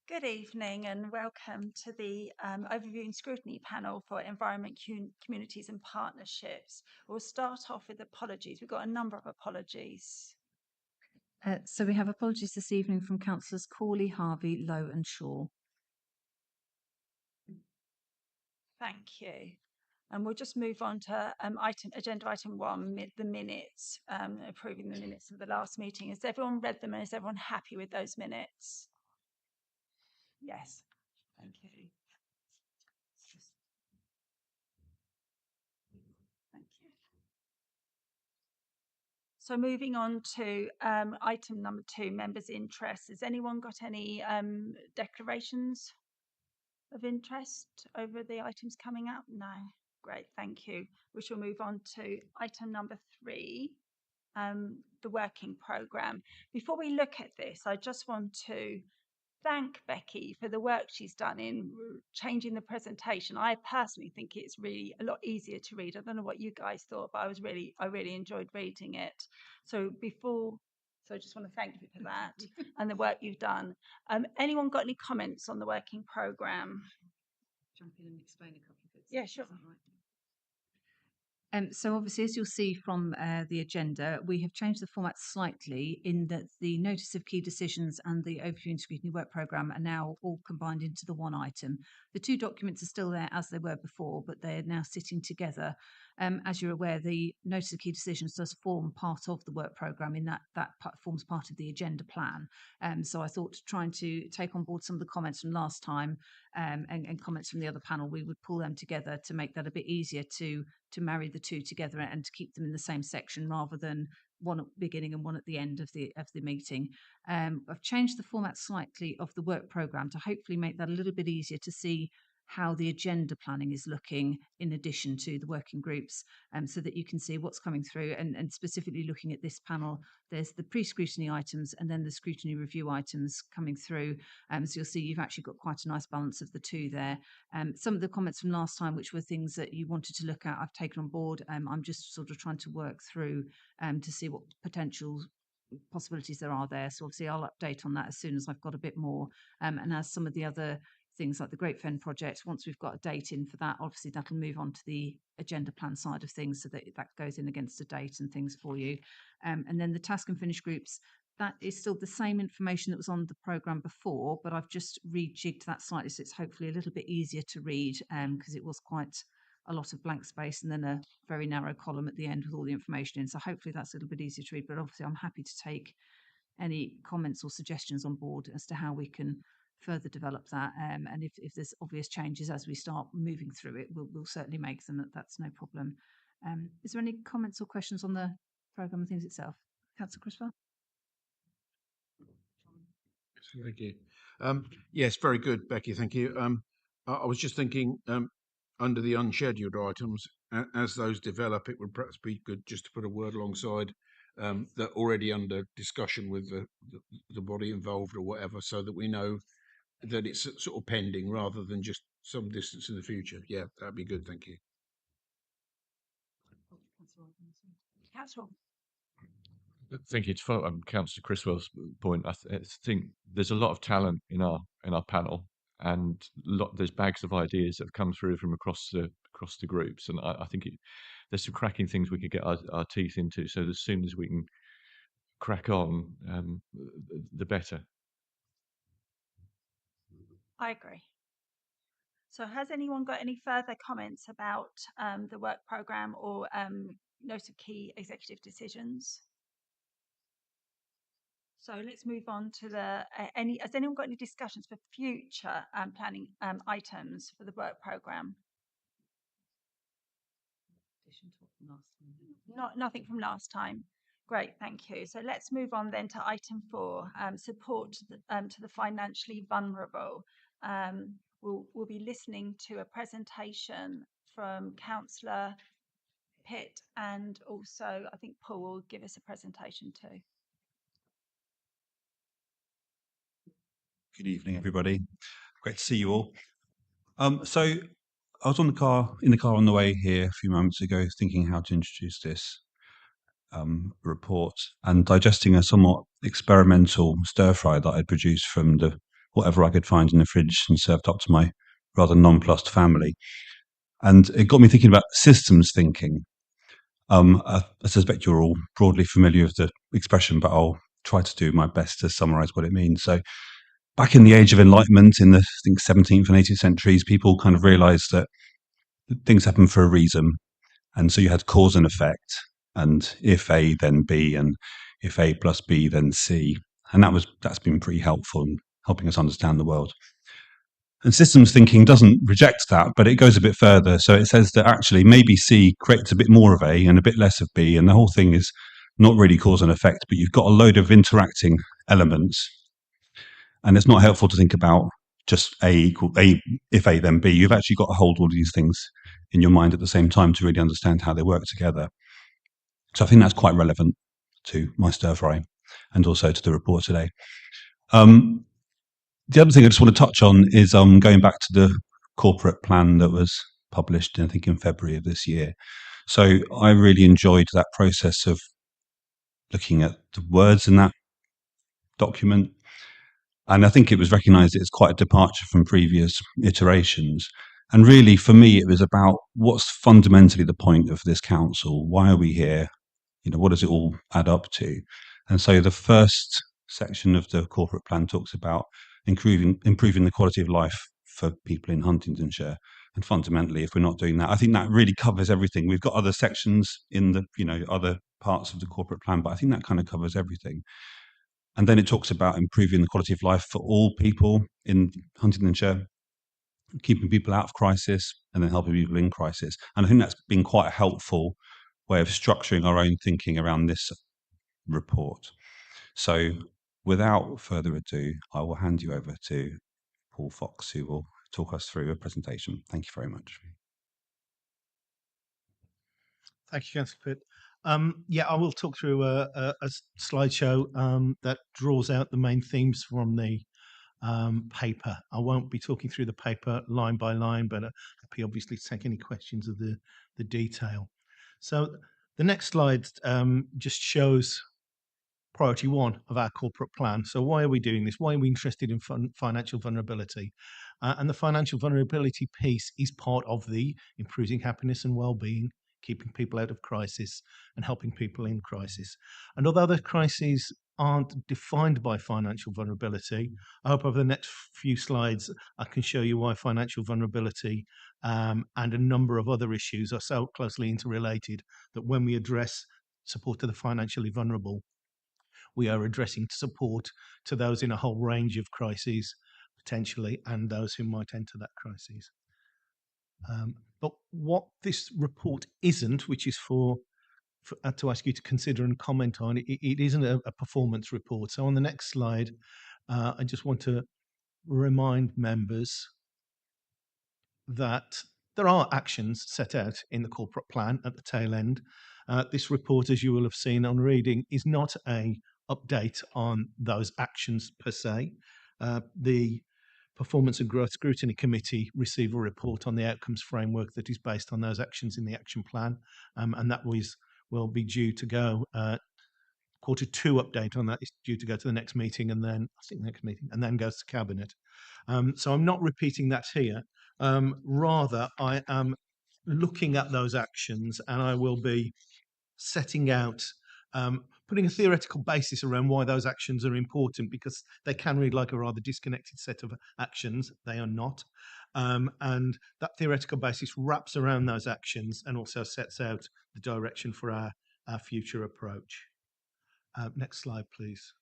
Good evening and welcome to the Overview and Scrutiny panel for Environment, Communities and Partnerships. We'll start off with apologies. We've got a number of apologies. So we have apologies this evening from Councillors Cawley, Harvey, Lowe and Shaw. Thank you. And we'll just move on to agenda item 1, the minutes, approving the minutes of the last meeting. Has everyone read them and is everyone happy with those minutes? Yes. Thank you. Thank you. So moving on to item number 2, members' interests. Has anyone got any declarations of interest over the items coming up? No. Great, thank you. We shall move on to item number 3, the working programme. Before we look at this, I just want to thank Becky for the work she's done in changing the presentation. I personally think it's really a lot easier to read. I don't know what you guys thought, but I really enjoyed reading it. So I just want to thank you for that and the work you've done. Anyone got any comments on the working programme? Jump in and explain a couple of bits. Yeah, sure. So obviously, as you'll see from the agenda, we have changed the format slightly in that the notice of key decisions and the overview and scrutiny work programme are now all combined into the one item. The two documents are still there as they were before, but they're now sitting together. As you're aware, the notice of key decisions does form part of the work programme in that forms part of the agenda plan. So I thought trying to take on board some of the comments from last time and comments from the other panel, we would pull them together to make that a bit easier to marry the two together and to keep them in the same section rather than one at the beginning and one at the end of the meeting. I've changed the format slightly of the work programme to hopefully make that a little bit easier to see how the agenda planning is looking in addition to the working groups, so that you can see what's coming through. And specifically looking at this panel, there's the pre-scrutiny items and then the scrutiny review items coming through. So you'll see you've actually got quite a nice balance of the two there. Some of the comments from last time, which were things that you wanted to look at, I've taken on board. I'm just sort of trying to work through to see what potential possibilities there are there. So obviously I'll update on that as soon as I've got a bit more. And as some of the other things like the Great Fen project, once we've got a date in for that, obviously that'll move on to the agenda plan side of things so that that goes in against a date and things for you. And then the task and finish groups, that is still the same information that was on the programme before, but I've just rejigged that slightly so it's hopefully a little bit easier to read, because it was quite a lot of blank space and then a very narrow column at the end with all the information in. So hopefully that's a little bit easier to read, but obviously I'm happy to take any comments or suggestions on board as to how we can further develop that. And if there's obvious changes as we start moving through it, we'll certainly make them. That's no problem. Is there any comments or questions on the programme and things itself? Councillor Criswell? Thank you. Yes, very good, Becky. Thank you. I was just thinking, under the unscheduled items, as those develop, it would perhaps be good just to put a word alongside that already under discussion with the body involved or whatever, so that we know that it's sort of pending rather than just some distance in the future. Yeah, that'd be good. Thank you. Councillor. Thank you. To follow Councillor Criswell's point, I think there's a lot of talent in our panel, and there's bags of ideas that have come through from across the groups, and I think there's some cracking things we could get our teeth into. So as soon as we can crack on, the better. I agree. So has anyone got any further comments about the work programme or notice of key executive decisions? So let's move on to has anyone got any discussions for future planning items for the work programme? Nothing from last time. Great, thank you. So let's move on then to item 4, support to the financially vulnerable. We'll be listening to a presentation from Councillor Pitt, and also I think Paul will give us a presentation too. Good evening, everybody. Great to see you all. So I was in the car on the way here a few moments ago, thinking how to introduce this report and digesting a somewhat experimental stir fry that I'd produced from the whatever I could find in the fridge and served up to my rather nonplussed family. And it got me thinking about systems thinking. I suspect you're all broadly familiar with the expression, but I'll try to do my best to summarize what it means. So back in the Age of Enlightenment, in the, I think, 17th and 18th centuries, people kind of realized that things happen for a reason. And so you had cause and effect, and if A, then B, and if A plus B, then C. And that's been pretty helpful in helping us understand the world. And systems thinking doesn't reject that, but it goes a bit further. So it says that actually maybe C creates a bit more of A and a bit less of B, and the whole thing is not really cause and effect, but you've got a load of interacting elements. And it's not helpful to think about just A equal A, if A then B. You've actually got to hold all these things in your mind at the same time to really understand how they work together. So I think that's quite relevant to my stir fry and also to the report today. The other thing I just want to touch on is going back to the corporate plan that was published, I think, in February of this year. So I really enjoyed that process of looking at the words in that document. And I think it was recognised that it's quite a departure from previous iterations. And really, for me, it was about what's fundamentally the point of this council? Why are we here? What does it all add up to? And so the first section of the corporate plan talks about improving the quality of life for people in Huntingdonshire. And fundamentally, if we're not doing that, I think that really covers everything. We've got other sections in the, other parts of the corporate plan, but I think that kind of covers everything. And then it talks about improving the quality of life for all people in Huntingdonshire, keeping people out of crisis, and then helping people in crisis. And I think that's been quite a helpful way of structuring our own thinking around this report. So without further ado, I will hand you over to Paul Fox, who will talk us through a presentation. Thank you very much. Thank you, Councillor Pitt. I will talk through a slideshow that draws out the main themes from the paper. I won't be talking through the paper line by line, but happy obviously to take any questions of the detail. So the next slide just shows priority one of our corporate plan. So why are we doing this? Why are we interested in financial vulnerability? And the financial vulnerability piece is part of the improving happiness and well-being, keeping people out of crisis and helping people in crisis. And although the crises aren't defined by financial vulnerability, I hope over the next few slides I can show you why financial vulnerability and a number of other issues are so closely interrelated that when we address support to the financially vulnerable, we are addressing support to those in a whole range of crises, potentially, and those who might enter that crisis. But what this report isn't, which is to ask you to consider and comment on, it isn't a performance report. So on the next slide, I just want to remind members that there are actions set out in the corporate plan at the tail end. This report, as you will have seen on reading, is not a update on those actions per se. The Performance and Growth Scrutiny Committee receive a report on the outcomes framework that is based on those actions in the action plan, and that will be due to go. Quarter two update on that is due to go to the next meeting, and then goes to cabinet. So I'm not repeating that here. Rather, I am looking at those actions, and I will be setting out, putting a theoretical basis around why those actions are important, because they can read like a rather disconnected set of actions. They are not. And that theoretical basis wraps around those actions and also sets out the direction for our future approach. Next slide, please.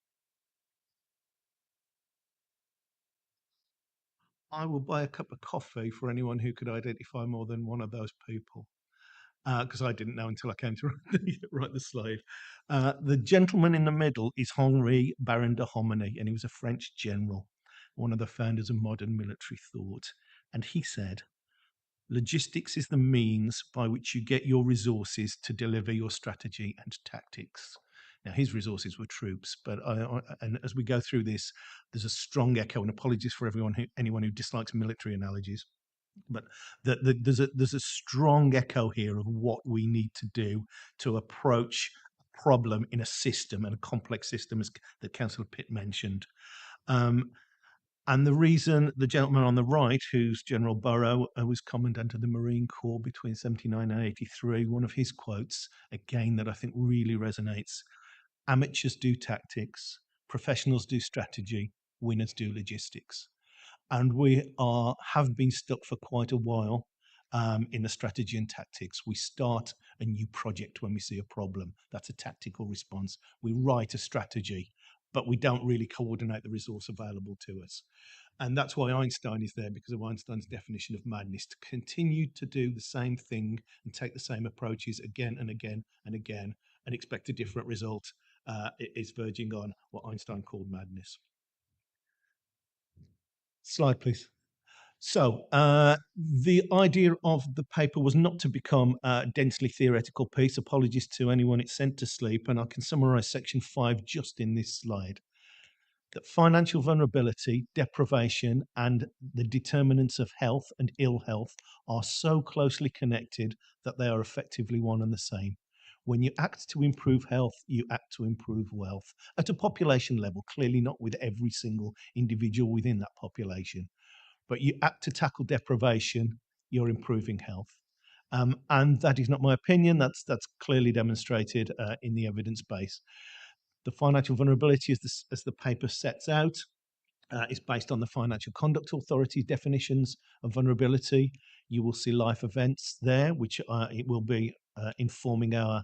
I will buy a cup of coffee for anyone who could identify more than one of those people, because I didn't know until I came to write the slide. The gentleman in the middle is Henri Baron de Hominy, and he was a French general, one of the founders of modern military thought. And he said, "Logistics is the means by which you get your resources to deliver your strategy and tactics." Now, his resources were troops, but and as we go through this, there's a strong echo, and apologies for anyone who dislikes military analogies, but there's a strong echo here of what we need to do to approach a problem in a system, and a complex system, as that Councillor Pitt mentioned. And the reason the gentleman on the right, who's General Burrow, was Commandant of the Marine Corps between 79 and 83, one of his quotes, again, that I think really resonates: amateurs do tactics, professionals do strategy, winners do logistics. And we have been stuck for quite a while in the strategy and tactics. We start a new project when we see a problem. That's a tactical response. We write a strategy, but we don't really coordinate the resource available to us. And that's why Einstein is there, because of Einstein's definition of madness: to continue to do the same thing and take the same approaches again and again and again and expect a different result is verging on what Einstein called madness. Slide, please. So the idea of the paper was not to become a densely theoretical piece. Apologies to anyone it sent to sleep. And I can summarize section 5 just in this slide: that financial vulnerability, deprivation, and the determinants of health and ill health are so closely connected that they are effectively one and the same. When you act to improve health, you act to improve wealth at a population level, clearly not with every single individual within that population. But you act to tackle deprivation, you're improving health. And that is not my opinion. That's clearly demonstrated in the evidence base. The financial vulnerability, as the paper sets out, is based on the Financial Conduct Authority's definitions of vulnerability. You will see life events there, which it will be informing our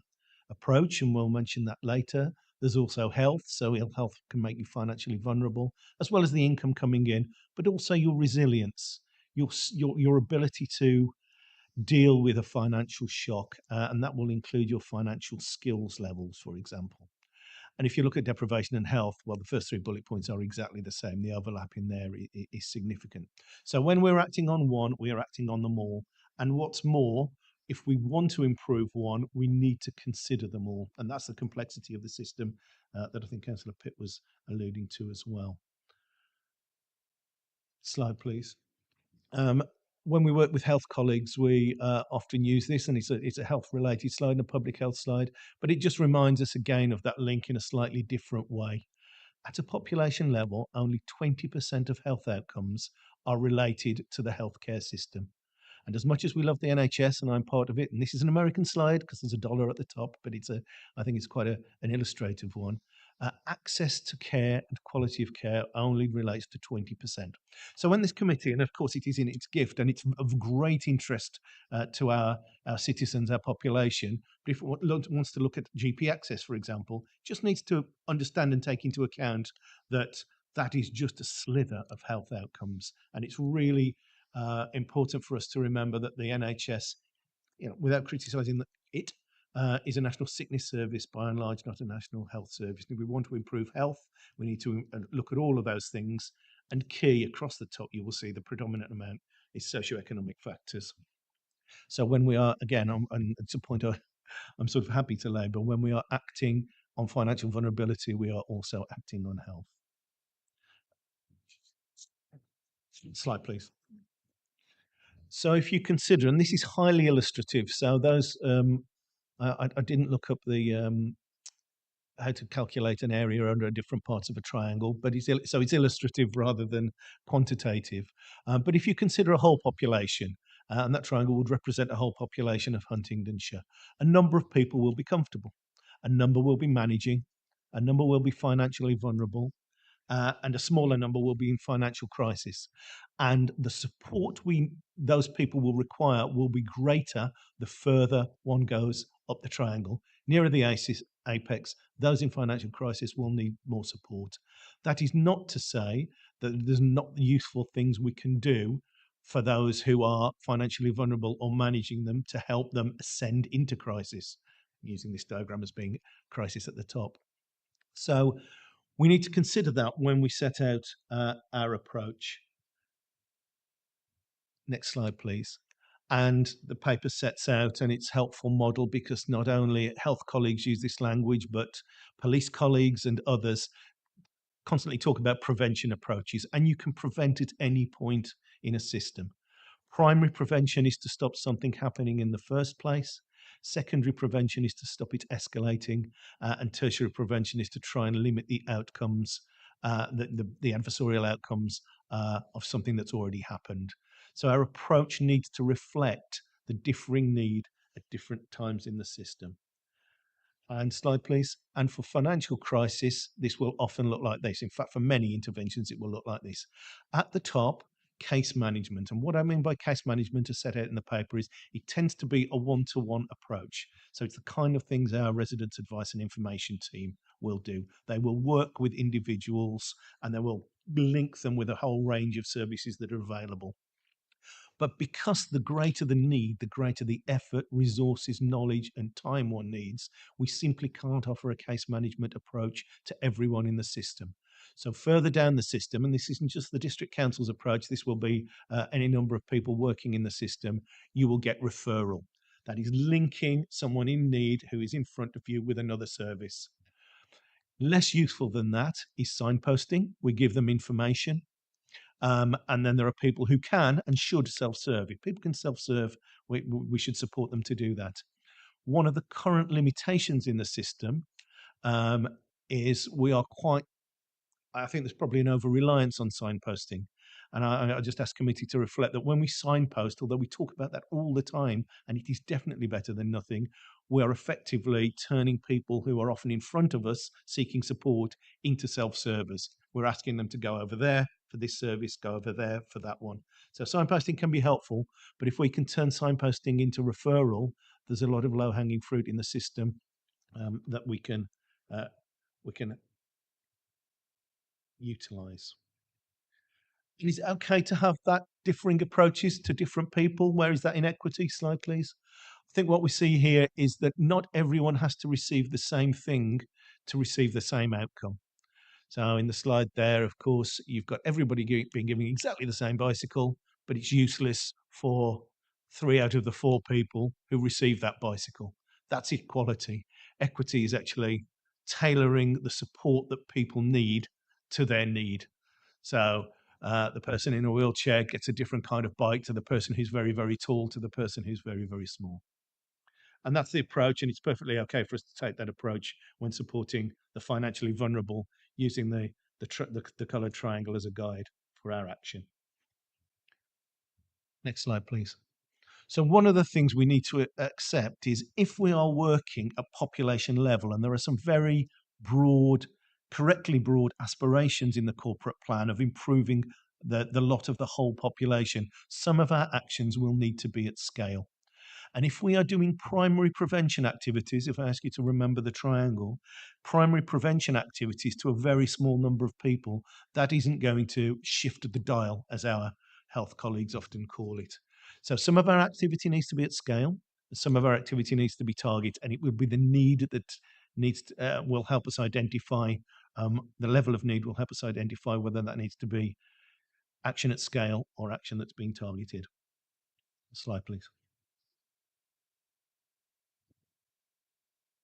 approach, and we'll mention that later. There's also health, so ill health can make you financially vulnerable, as well as the income coming in, but also your resilience, your ability to deal with a financial shock, and that will include your financial skills levels, for example. And if you look at deprivation and health, well, the first 3 bullet points are exactly the same. The overlap in there is significant. So when we're acting on one, we are acting on them all. And what's more, if we want to improve one, we need to consider them all. And that's the complexity of the system that I think Councillor Pitt was alluding to as well. Slide, please. When we work with health colleagues, we often use this, and it's a health-related slide and a public health slide, but it just reminds us again of that link in a slightly different way. At a population level, only 20% of health outcomes are related to the healthcare system. And as much as we love the NHS, and I'm part of it, and this is an American slide because there's a dollar at the top, but I think it's quite an illustrative one. Access to care and quality of care only relates to 20%. So when this committee, and of course it is in its gift, and it's of great interest to our citizens, our population, but if it wants to look at GP access, for example, just needs to understand and take into account that that is just a slither of health outcomes. And it's really important for us to remember that the NHS, without criticising it, is a national sickness service by and large, not a national health service. And if we want to improve health, we need to look at all of those things. And key across the top, you will see the predominant amount is socioeconomic factors. So when we are, again, and it's a point I'm sort of happy to labour, when we are acting on financial vulnerability, we are also acting on health. Slide, please. So if you consider, and this is highly illustrative, so those, I didn't look up the how to calculate an area under different parts of a triangle, but it's illustrative rather than quantitative. But if you consider a whole population, and that triangle would represent a whole population of Huntingdonshire, a number of people will be comfortable, a number will be managing, a number will be financially vulnerable, and a smaller number will be in financial crisis. And the support those people will require will be greater the further one goes up the triangle. Nearer the apex, those in financial crisis will need more support. That is not to say that there's not useful things we can do for those who are financially vulnerable or managing them to help them ascend into crisis, using this diagram as being crisis at the top. So we need to consider that when we set out our approach. Next slide, please. And the paper sets out, and it's a helpful model because not only health colleagues use this language, but police colleagues and others constantly talk about prevention approaches, and you can prevent at any point in a system. Primary prevention is to stop something happening in the first place. Secondary prevention is to stop it escalating, and tertiary prevention is to try and limit the outcomes, the adversarial outcomes of something that's already happened. So our approach needs to reflect the differing need at different times in the system. And slide, please. And for financial crisis, this will often look like this. In fact, for many interventions, it will look like this. At the top, case management. And what I mean by case management, as set out in the paper, is it tends to be a one-to-one approach. So it's the kind of things our residents advice and information team will do. They will work with individuals and they will link them with a whole range of services that are available. But because the greater the need, the greater the effort, resources, knowledge, and time one needs, we simply can't offer a case management approach to everyone in the system. So further down the system, and this isn't just the district council's approach, this will be any number of people working in the system, you will get referral. That is linking someone in need who is in front of you with another service. Less useful than that is signposting. We give them information. And then there are people who can and should self-serve. If people can self-serve, we should support them to do that. One of the current limitations in the system is we are quite, I think there's probably an over-reliance on signposting. And I just ask committee to reflect that when we signpost, although we talk about that all the time, and it is definitely better than nothing, we are effectively turning people who are often in front of us seeking support into self-servers. We're asking them to go over there for this service, go over there for that one. So signposting can be helpful, but if we can turn signposting into referral, there's a lot of low-hanging fruit in the system that we can utilize. It is okay to have that differing approaches to different people. Where is that inequity? Slide, please. I think what we see here is that not everyone has to receive the same thing to receive the same outcome. So in the slide there, of course, you've got everybody being given exactly the same bicycle, but it's useless for 3 out of the 4 people who receive that bicycle. That's equality. Equity is actually tailoring the support that people need to their need. So the person in a wheelchair gets a different kind of bike to the person who's very, very tall to the person who's very, very small. And that's the approach, and it's perfectly okay for us to take that approach when supporting the financially vulnerable using the coloured triangle as a guide for our action. Next slide, please. So one of the things we need to accept is if we are working at population level, and there are some very broad, correctly broad aspirations in the corporate plan of improving the lot of the whole population, some of our actions will need to be at scale. And if we are doing primary prevention activities, if I ask you to remember the triangle, primary prevention activities to a very small number of people, that isn't going to shift the dial, as our health colleagues often call it. So some of our activity needs to be at scale, some of our activity needs to be targeted, and it will be the need that needs to, will help us identify, the level of need will help us identify whether that needs to be action at scale or action that's being targeted. Slide, please.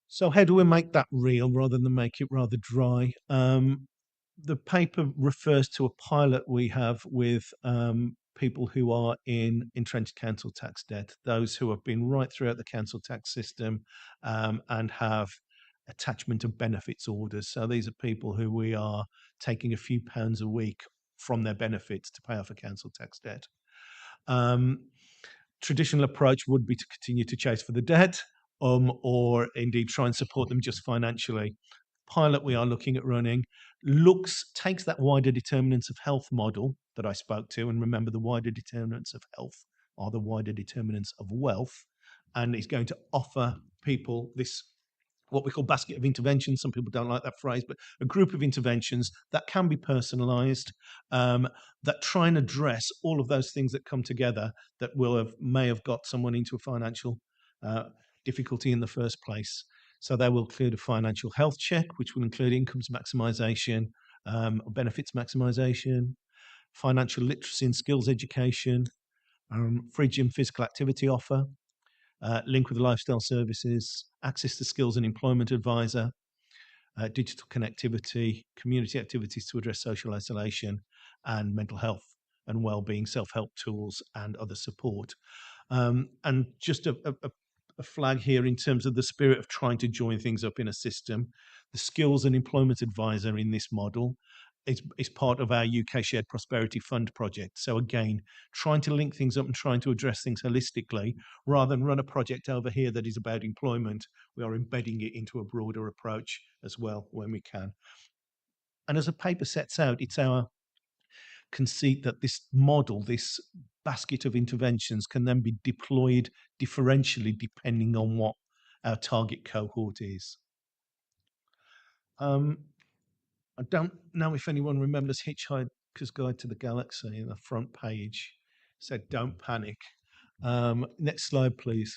So how do we make that real rather than make it rather dry? The paper refers to a pilot we have with people who are in entrenched council tax debt, those who have been right throughout the council tax system and have attachment of benefits orders. So these are people who we are taking a few pounds a week from their benefits to pay off a council tax debt. Traditional approach would be to continue to chase for the debt or indeed try and support them just financially. Pilot we are looking at running takes that wider determinants of health model that I spoke to, and remember the wider determinants of health are the wider determinants of wealth, and is going to offer people this what we call basket of interventions. Some people don't like that phrase, but a group of interventions that can be personalized, that try and address all of those things that come together that may have got someone into a financial difficulty in the first place. So they will include a financial health check, which will include incomes maximization, benefits maximization, financial literacy and skills education, free gym physical activity offer, link with lifestyle services, access to skills and employment advisor, digital connectivity, community activities to address social isolation, and mental health and well-being, self-help tools, and other support. And just a flag here in terms of the spirit of trying to join things up in a system. The skills and employment advisor in this model is part of our UK Shared Prosperity Fund project. So again, trying to link things up and trying to address things holistically, rather than run a project over here that is about employment, we are embedding it into a broader approach as well when we can. And as the paper sets out, it's our conceit that this model, this basket of interventions, can then be deployed differentially depending on what our target cohort is. I don't know if anyone remembers Hitchhiker's Guide to the Galaxy in the front page. Said, "Don't panic." Next slide, please.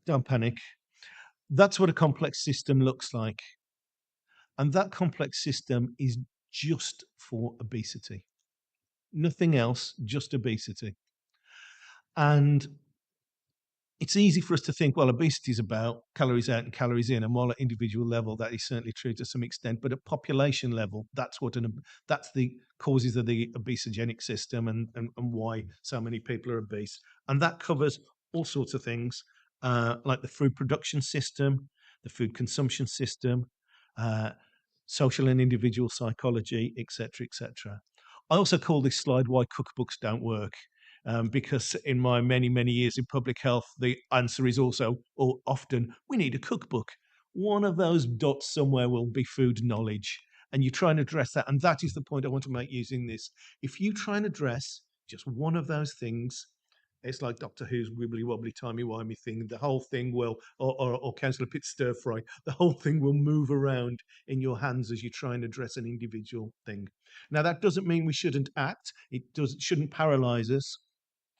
Don't panic. That's what a complex system looks like. And that complex system is just for obesity. Nothing else, just obesity. And it's easy for us to think, well, obesity is about calories out and calories in, and while at individual level, that is certainly true to some extent. But at population level, that's the causes of the obesogenic system and why so many people are obese. And that covers all sorts of things, like the food production system, the food consumption system, social and individual psychology, etc., etc. I also call this slide "Why Cookbooks Don't Work." Because in my many, many years in public health, the answer is also, or often, we need a cookbook. One of those dots somewhere will be food knowledge. And you try and address that. And that is the point I want to make using this. If you try and address just one of those things, it's like Doctor Who's wibbly wobbly timey wimey thing. The whole thing will, or Councillor Pitt's stir fry, the whole thing will move around in your hands as you try and address an individual thing. Now, that doesn't mean we shouldn't act. It shouldn't paralyze us.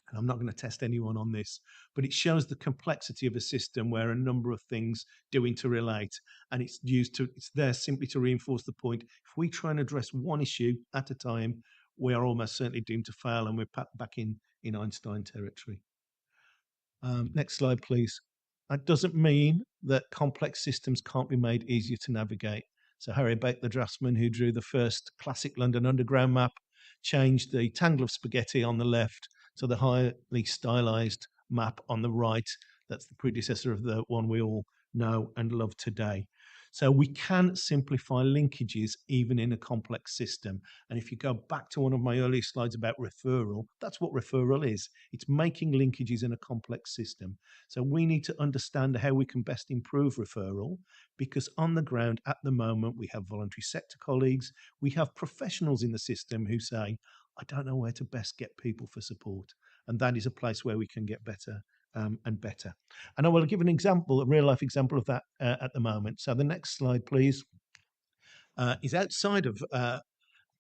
And I'm not going to test anyone on this, but it shows the complexity of a system where a number of things do interrelate, and it's there simply to reinforce the point. If we try and address one issue at a time, we are almost certainly doomed to fail, and we're back in Einstein territory. Next slide, please. That doesn't mean that complex systems can't be made easier to navigate. So Harry Bake, the draftsman who drew the first classic London Underground map, changed the tangle of spaghetti on the left to the highly stylized map on the right. That's the predecessor of the one we all know and love today. So we can simplify linkages even in a complex system. And if you go back to one of my earlier slides about referral, that's what referral is. It's making linkages in a complex system. So we need to understand how we can best improve referral, because on the ground at the moment, we have voluntary sector colleagues, we have professionals in the system who say, I don't know where to best get people for support. And that is a place where we can get better and better. And I will give an example, a real life example of that at the moment. So the next slide, please, is outside of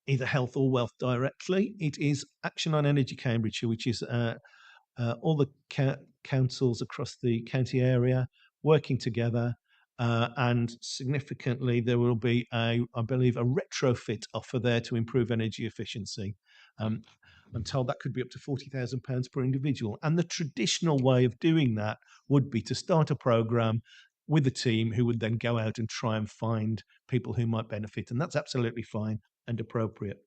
either health or wealth directly. It is Action on Energy Cambridgeshire, which is all the councils across the county area working together. And significantly, there will be, I believe, a retrofit offer there to improve energy efficiency. I'm told that could be up to £40,000 per individual. And the traditional way of doing that would be to start a program with a team who would then go out and try and find people who might benefit. And that's absolutely fine and appropriate.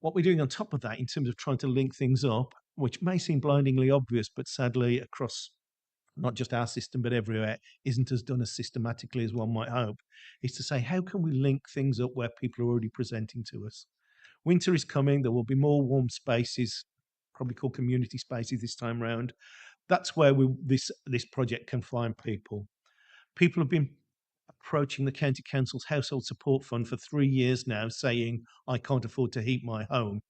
What we're doing on top of that, in terms of trying to link things up, which may seem blindingly obvious, but sadly across not just our system, but everywhere, isn't as done as systematically as one might hope, is to say, how can we link things up where people are already presenting to us? Winter is coming. There will be more warm spaces, probably called community spaces this time round. That's where this project can find people. People have been approaching the County Council's Household Support Fund for 3 years now, saying, I can't afford to heat my home.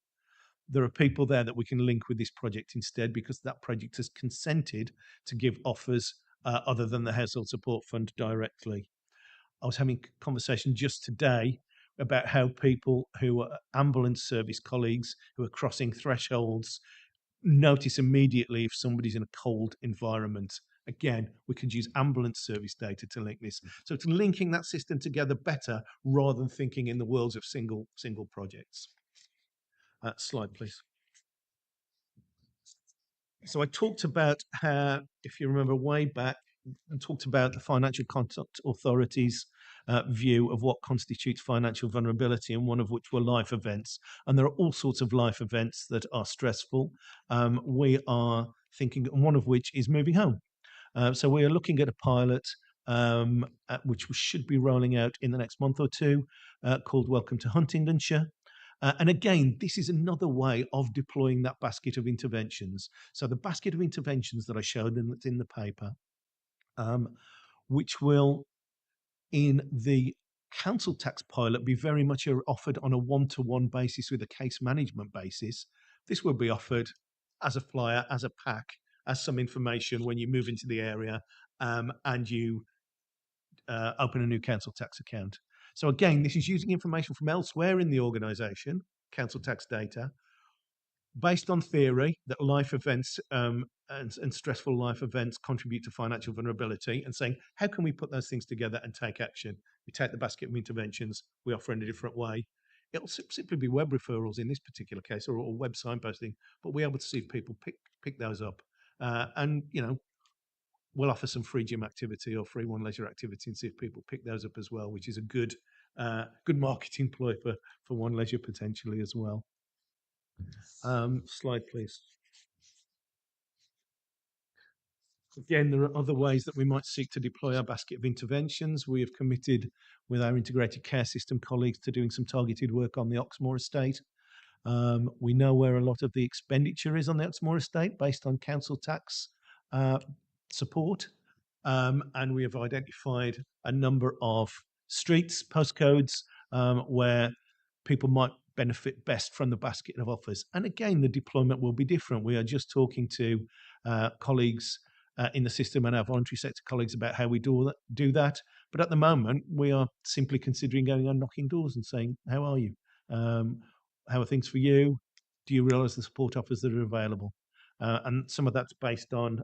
There are people there that we can link with this project instead, because that project has consented to give offers other than the Household Support Fund directly. I was having a conversation just today about how people who are ambulance service colleagues who are crossing thresholds notice immediately if somebody's in a cold environment. Again, we could use ambulance service data to link this. So it's linking that system together better rather than thinking in the worlds of single projects. Slide, please. So I talked about how, if you remember way back, I talked about the Financial Conduct Authority's view of what constitutes financial vulnerability, and one of which were life events. And there are all sorts of life events that are stressful. We are thinking, one of which is moving home. So we are looking at a pilot which we should be rolling out in the next month or two, called Welcome to Huntingdonshire. And again, this is another way of deploying that basket of interventions. So the basket of interventions that I showed and that's in the paper, which will, in the council tax pilot, be very much offered on a one-to-one basis with a case management basis. This will be offered as a flyer, as a pack, as some information when you move into the area and you open a new council tax account. So again, this is using information from elsewhere in the organisation, council tax data, based on theory that life events and stressful life events contribute to financial vulnerability, and saying, how can we put those things together and take action? We take the basket of interventions, we offer in a different way. It'll simply be web referrals in this particular case, or web signposting, but we're able to see if people pick those up. And, you know, we'll offer some free gym activity or free one leisure activity and see if people pick those up as well, which is a good marketing ploy for one leisure potentially as well. Slide, please. Again, there are other ways that we might seek to deploy our basket of interventions. We have committed with our integrated care system colleagues to doing some targeted work on the Oxmoor estate. We know where a lot of the expenditure is on the Oxmoor estate based on council tax support. And we have identified a number of streets, postcodes, where people might benefit best from the basket of offers. And again, the deployment will be different. We are just talking to colleagues in the system and our voluntary sector colleagues about how we do that. But at the moment, we are simply considering going and knocking doors and saying, how are you? How are things for you? Do you realise the support offers that are available? And some of that's based on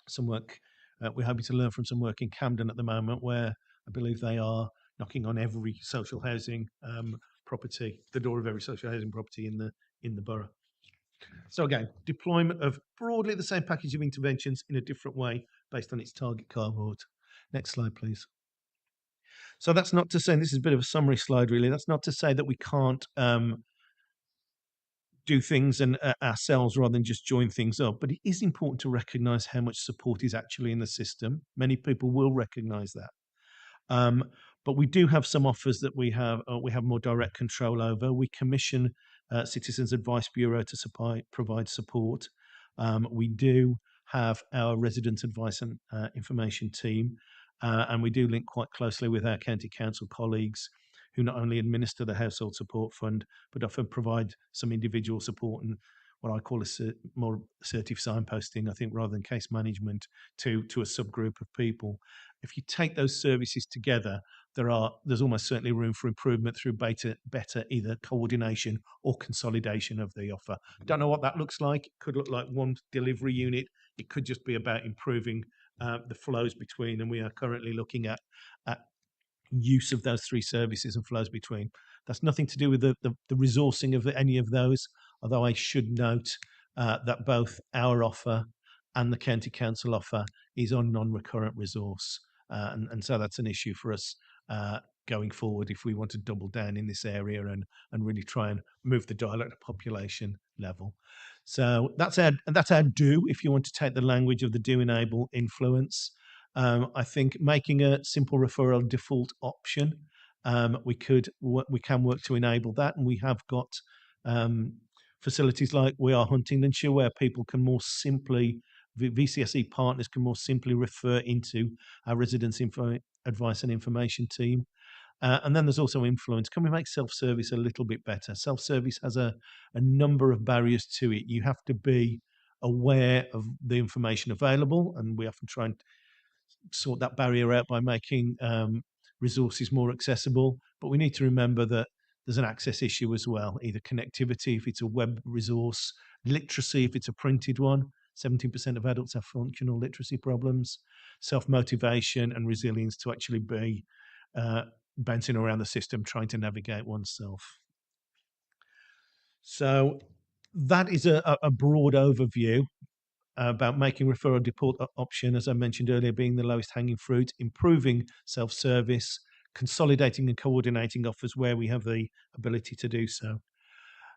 some work. We're hoping to learn from some work in Camden at the moment, where I believe they are knocking on every social housing property, the door of every social housing property in the borough. So again, deployment of broadly the same package of interventions in a different way based on its target cohort. Next slide, please. So that's not to say, and this is a bit of a summary slide really, that's not to say that we can't do things and ourselves rather than just join things up, but it is important to recognise how much support is actually in the system. Many people will recognise that. But we do have some offers that we have more direct control over. We commission Citizens Advice Bureau to provide support. We do have our resident advice and information team, and we do link quite closely with our county council colleagues who not only administer the household support fund, but often provide some individual support and what I call more assertive signposting, I think, rather than case management to a subgroup of people. If you take those services together, there's almost certainly room for improvement through better either coordination or consolidation of the offer. Don't know what that looks like. It could look like one delivery unit. It could just be about improving the flows between, and we are currently looking at use of those three services and flows between. That's nothing to do with the resourcing of any of those, although I should note that both our offer and the county council offer is on non-recurrent resource. And so that's an issue for us going forward if we want to double down in this area and really try and move the dial at a population level. So that's our do, if you want to take the language of the do, enable, influence. I think making a simple referral default option, we can work to enable that, and we have got facilities like We Are Huntingdonshire where people can more simply, VCSE partners can more simply refer into our residents' advice and information team. And then there's also influence. Can we make self-service a little bit better? Self-service has a number of barriers to it. You have to be aware of the information available, and we often try and sort that barrier out by making resources more accessible. But we need to remember that there's an access issue as well, either connectivity if it's a web resource, literacy if it's a printed one. 17% of adults have functional literacy problems, self-motivation and resilience to actually be bouncing around the system, trying to navigate oneself. So that is a broad overview about making referral default option, as I mentioned earlier, being the lowest hanging fruit, improving self-service, consolidating and coordinating offers where we have the ability to do so.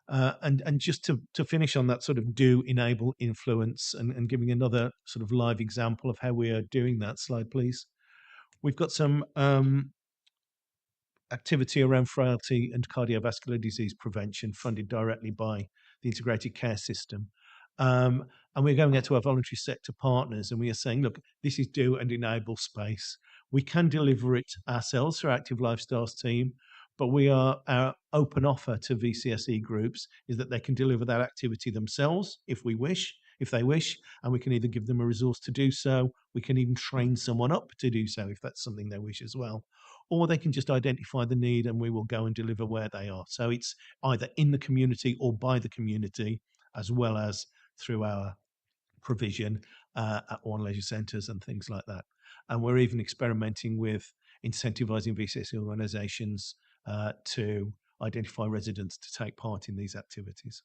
And just to finish on that sort of do, enable, influence, and giving another sort of live example of how we are doing that. Slide, please. We've got some activity around frailty and cardiovascular disease prevention funded directly by the integrated care system. And we're going out to our voluntary sector partners and we are saying, look, this is do and enable space. We can deliver it ourselves through Active Lifestyles team, but our open offer to VCSE groups is that they can deliver that activity themselves if they wish, and we can either give them a resource to do so, we can even train someone up to do so if that's something they wish as well, or they can just identify the need and we will go and deliver where they are. So it's either in the community or by the community, as well as through our provision at one leisure centres and things like that. And we're even experimenting with incentivising VCSE organisations to identify residents to take part in these activities.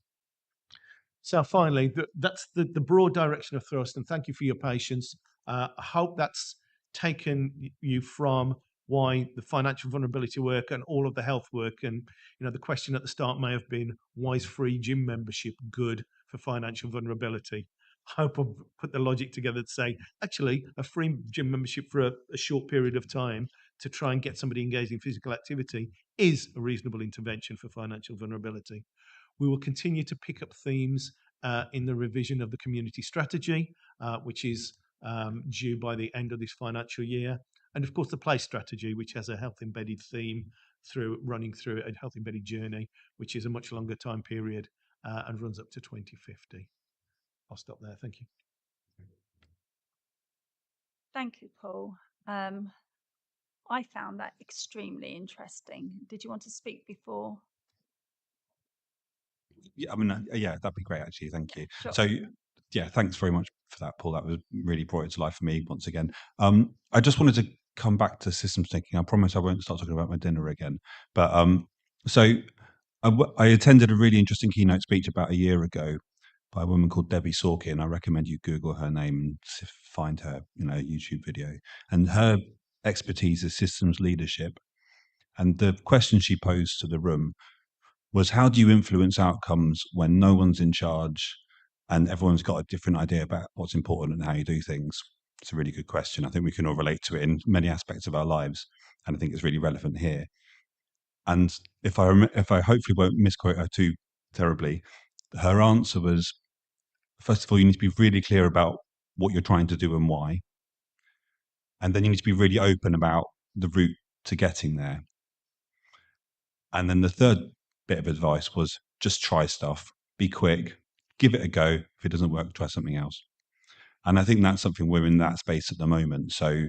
So finally, that's the broad direction of thrust, and thank you for your patience. I hope that's taken you from why the financial vulnerability work and all of the health work, and the question at the start may have been, why is free gym membership good for financial vulnerability? I hope I've put the logic together to say, actually, a free gym membership for a short period of time to try and get somebody engaged in physical activity is a reasonable intervention for financial vulnerability. We will continue to pick up themes in the revision of the community strategy, which is due by the end of this financial year. And of course, the place strategy, which has a health embedded theme running through a health embedded journey, which is a much longer time period and runs up to 2050. I'll stop there. Thank you. Thank you, Paul. I found that extremely interesting. Did you want to speak before? Yeah, I mean, yeah, that'd be great, actually. Thank you. Sure. So, yeah, thanks very much for that, Paul. That was really brought it to life for me once again. I just wanted to come back to systems thinking. I promise I won't start talking about my dinner again. But so I attended a really interesting keynote speech about a year ago by a woman called Debbie Sorkin. I recommend you Google her name and find her, YouTube video. And her expertise is systems leadership. And the question she posed to the room was, how do you influence outcomes when no one's in charge and everyone's got a different idea about what's important and how you do things? It's a really good question. I think we can all relate to it in many aspects of our lives, and I think it's really relevant here. And if I hopefully won't misquote her too terribly, her answer was, first of all, you need to be really clear about what you're trying to do and why, and then you need to be really open about the route to getting there. And then the third bit of advice was just try stuff, be quick, give it a go. If it doesn't work, try something else. And I think that's something we're in that space at the moment. So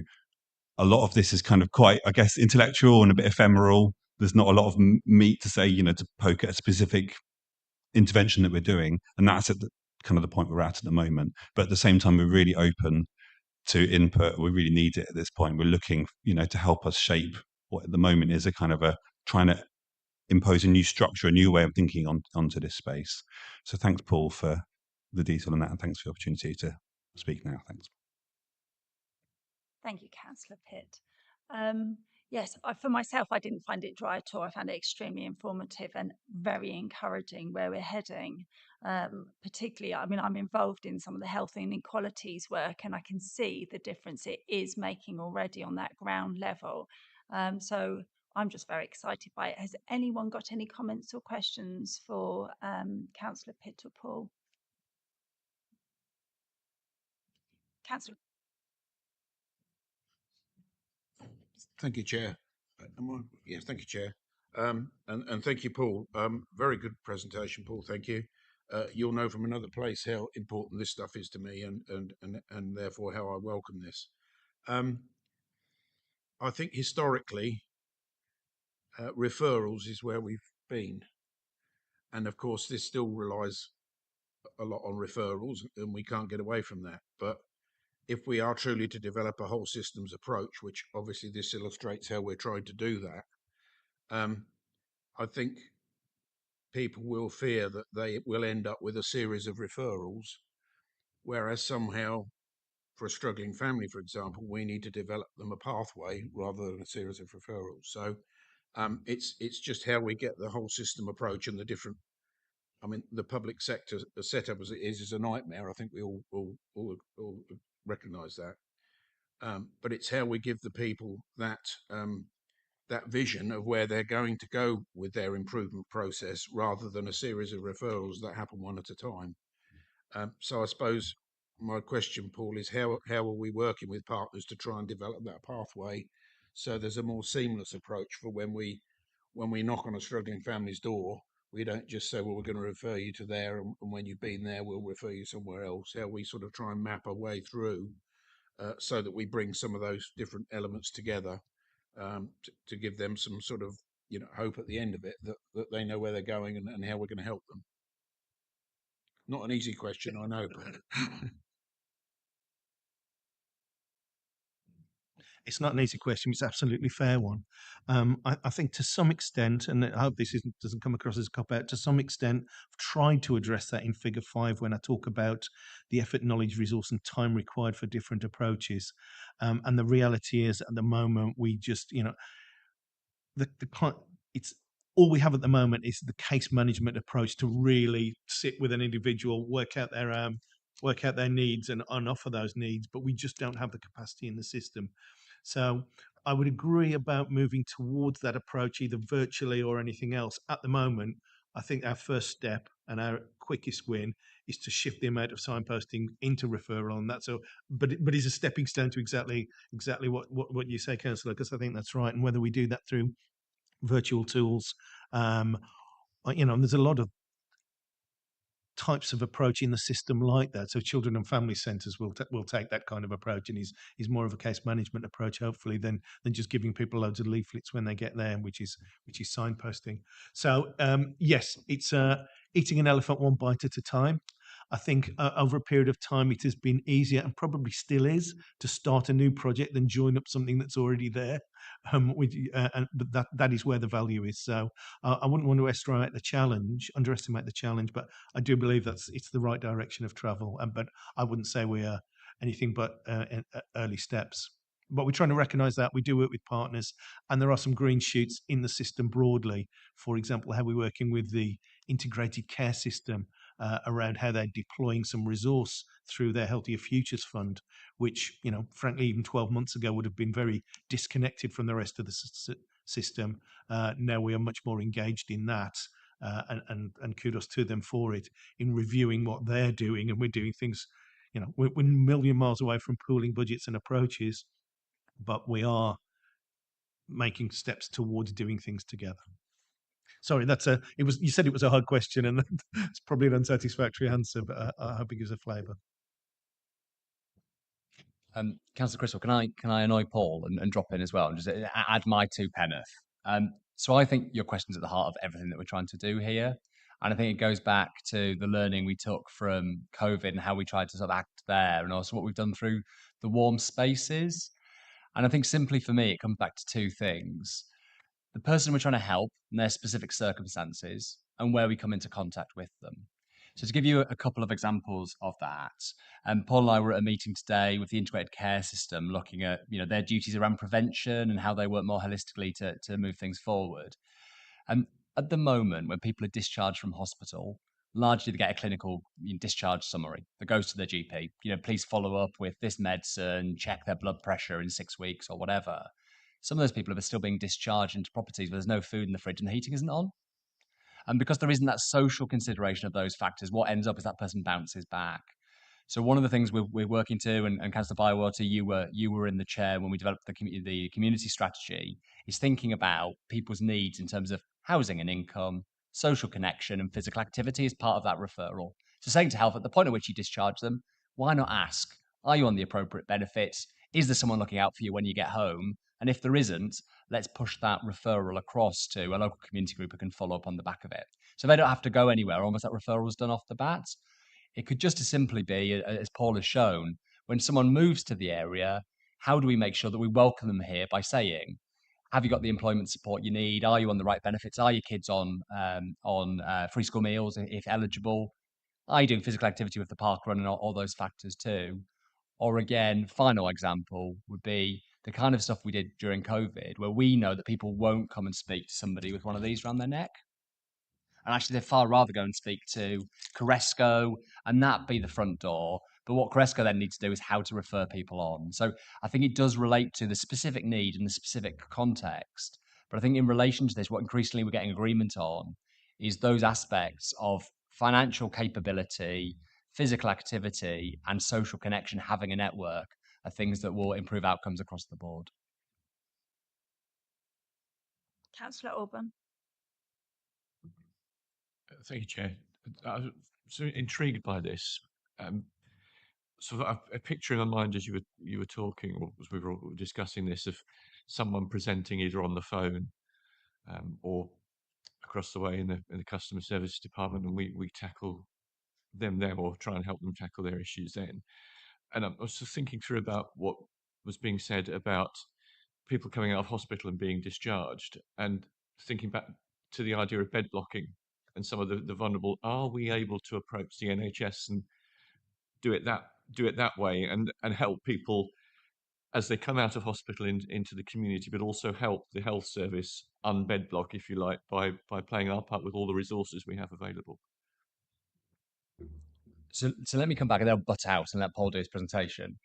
a lot of this is kind of quite, I guess, intellectual and a bit ephemeral. There's not a lot of meat to say, to poke at a specific intervention that we're doing. And that's at the kind of the point we're at the moment. But at the same time, we're really open to input. We really need it at this point. We're looking, to help us shape what at the moment is a kind of a trying to impose a new structure, a new way of thinking onto this space. So thanks, Paul, for the detail on that, and thanks for the opportunity to speak now. Thanks. Thank you, Councillor Pitt. Yes, for myself, I didn't find it dry at all. I found it extremely informative and very encouraging where we're heading. Particularly, I mean, I'm involved in some of the health inequalities work, and I can see the difference it is making already on that ground level. So I'm just very excited by it. Has anyone got any comments or questions for Councillor Pitt or Paul? Councillor. Thank you, Chair. Yes, thank you, Chair. And thank you, Paul. Very good presentation, Paul. Thank you. You'll know from another place how important this stuff is to me, and therefore how I welcome this. I think historically, referrals is where we've been, and of course, this still relies a lot on referrals, and we can't get away from that. But if we are truly to develop a whole systems approach, which obviously this illustrates how we're trying to do that, I think people will fear that they will end up with a series of referrals, whereas somehow for a struggling family, for example, we need to develop them a pathway rather than a series of referrals. So it's just how we get the whole system approach and the different. I mean, the public sector setup as it is a nightmare. I think we all recognise that. but it's how we give the people that vision of where they're going to go with their improvement process, rather than a series of referrals that happen one at a time. So I suppose my question, Paul, is how are we working with partners to try and develop that pathway so there's a more seamless approach for when we knock on a struggling family's door, we don't just say, well, we're going to refer you to there, and when you've been there, we'll refer you somewhere else. How we sort of try and map our way through so that we bring some of those different elements together to give them some sort of hope at the end of it, that they know where they're going and how we're going to help them. Not an easy question, I know, but It's not an easy question. It's absolutely fair one. I think to some extent, and I hope this doesn't come across as a cop out. To some extent, I've tried to address that in Figure 5 when I talk about the effort, knowledge, resource, and time required for different approaches. And the reality is, at the moment, we just it's all we have at the moment is the case management approach to really sit with an individual, work out their needs and offer those needs, but we just don't have the capacity in the system. So I would agree about moving towards that approach, either virtually or anything else. At the moment, I think our first step and our quickest win is to shift the amount of signposting into referral, and that's but it's a stepping stone to exactly what you say, Councillor, because I think that's right. And whether we do that through virtual tools, there's a lot of types of approach in the system like that. So children and family centres will take that kind of approach, and is more of a case management approach, hopefully, than just giving people loads of leaflets when they get there, which is signposting. So yes, it's eating an elephant one bite at a time. I think over a period of time, it has been easier, and probably still is, to start a new project than join up something that's already there. But that is where the value is. So I wouldn't want to underestimate the challenge, but I do believe it's the right direction of travel. But I wouldn't say we are anything but in early steps. But we're trying to recognise that we do work with partners, and there are some green shoots in the system broadly. For example, how we're working with the integrated care system around how they're deploying some resource through their Healthier Futures Fund, which, frankly, even 12 months ago would have been very disconnected from the rest of the system. Now we are much more engaged in that, and kudos to them for it, in reviewing what they're doing, and we're doing things. We're a million miles away from pooling budgets and approaches, but we are making steps towards doing things together. Sorry, you said it was a hard question, and it's probably an unsatisfactory answer, but I hope it gives a flavour. Councillor Crystal, can I annoy Paul and drop in as well and just add my two penneth? So I think your question's at the heart of everything that we're trying to do here. And I think it goes back to the learning we took from COVID and how we tried to sort of act there, and also what we've done through the warm spaces. And I think simply for me, it comes back to two things: the person we're trying to help and their specific circumstances, and where we come into contact with them. So to give you a couple of examples of that, Paul and I were at a meeting today with the integrated care system, looking at their duties around prevention and how they work more holistically to move things forward. And at the moment, when people are discharged from hospital, largely they get a clinical discharge summary that goes to their GP. Please follow up with this medicine, check their blood pressure in 6 weeks or whatever. Some of those people are still being discharged into properties where there's no food in the fridge and the heating isn't on. And because there isn't that social consideration of those factors, what ends up is that person bounces back. So one of the things we're working to, and Councillor Bywater, you were in the chair when we developed the community strategy, is thinking about people's needs in terms of housing and income, social connection, and physical activity as part of that referral. So saying to health, at the point at which you discharge them, why not ask, are you on the appropriate benefits? Is there someone looking out for you when you get home? And if there isn't, let's push that referral across to a local community group who can follow up on the back of it. So they don't have to go anywhere, almost that referral is done off the bat. It could just as simply be, as Paul has shown, when someone moves to the area, how do we make sure that we welcome them here by saying, have you got the employment support you need? Are you on the right benefits? Are your kids on free school meals if eligible? Are you doing physical activity with the park run and all those factors too? Or again, final example would be the kind of stuff we did during COVID, where we know that people won't come and speak to somebody with one of these around their neck. And actually, they'd far rather go and speak to Caresco and that be the front door But what Cresco then needs to do is how to refer people on. So I think it does relate to the specific need and the specific context. But I think in relation to this, what increasingly we're getting agreement on is those aspects of financial capability, physical activity, and social connection, having a network, are things that will improve outcomes across the board. Councillor Orban. Thank you, Chair. I was so intrigued by this. So a picture in my mind as you were talking, or as we were all discussing this, of someone presenting either on the phone or across the way in the customer service department, and we tackle them or try and help them tackle their issues then. And I was just thinking through about what was being said about people coming out of hospital and being discharged, and thinking back to the idea of bed blocking and some of the vulnerable. Are we able to approach the NHS and do it that way and help people as they come out of hospital into the community, but also help the health service unbed block, if you like, by playing our part with all the resources we have available? So let me come back and then butt out and let Paul do his presentation.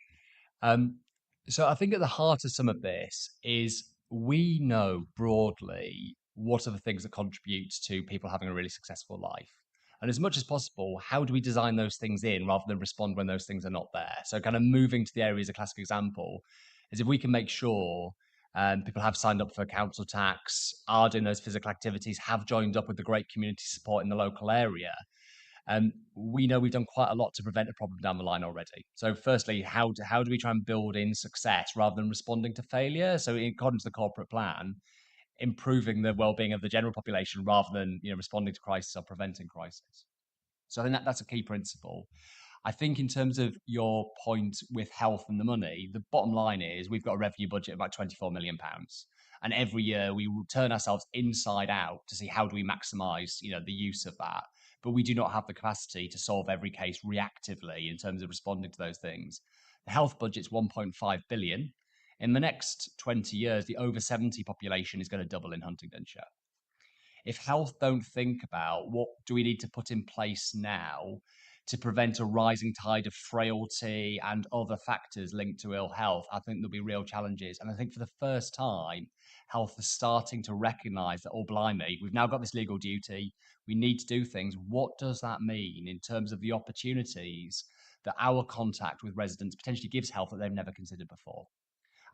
So I think at the heart of some of this is we know broadly what are the things that contribute to people having a really successful life. And as much as possible, how do we design those things in rather than respond when those things are not there? So kind of moving to the areas, a classic example is if we can make sure people have signed up for council tax, are doing those physical activities, have joined up with the great community support in the local area, we know we've done quite a lot to prevent a problem down the line already. So, firstly, how do we try and build in success rather than responding to failure? So, according to the corporate plan, improving the well-being of the general population rather than responding to crisis or preventing crisis. So, I think that's a key principle. I think in terms of your point with health and the money, the bottom line is we've got a revenue budget of about £24 million. And every year we will turn ourselves inside out to see how do we maximize, the use of that. But we do not have the capacity to solve every case reactively in terms of responding to those things. The health budget's 1.5 billion. In the next 20 years, the over 70 population is going to double in Huntingdonshire. If health don't think about what do we need to put in place now to prevent a rising tide of frailty and other factors linked to ill health, I think there'll be real challenges. And I think for the first time, health is starting to recognize that, oh, blimey, we've now got this legal duty. We need to do things. What does that mean in terms of the opportunities that our contact with residents potentially gives health that they've never considered before?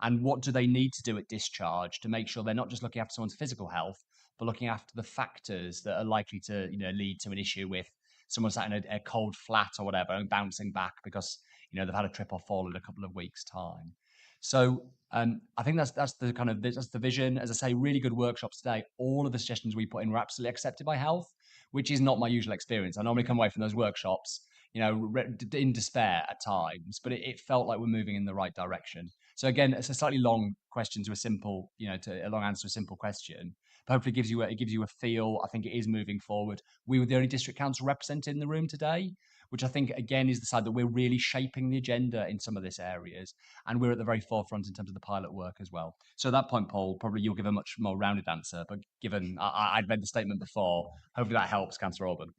And what do they need to do at discharge to make sure they're not just looking after someone's physical health, but looking after the factors that are likely to lead to an issue with someone sat in a cold flat or whatever and bouncing back because they've had a trip or fall in a couple of weeks' time. So I think that's the vision. As I say, really good workshops today. All of the suggestions we put in were absolutely accepted by health, which is not my usual experience. I normally come away from those workshops in despair at times, but it felt like we're moving in the right direction. So again, it's a slightly long question to a simple, to a long answer to a simple question. But hopefully it gives you a feel. I think it is moving forward. We were the only district council represented in the room today, which I think again is the side that we're really shaping the agenda in some of these areas, and we're at the very forefront in terms of the pilot work as well. So at that point, Paul, probably you'll give a much more rounded answer. But given I'd read the statement before, hopefully that helps, Councillor Orban.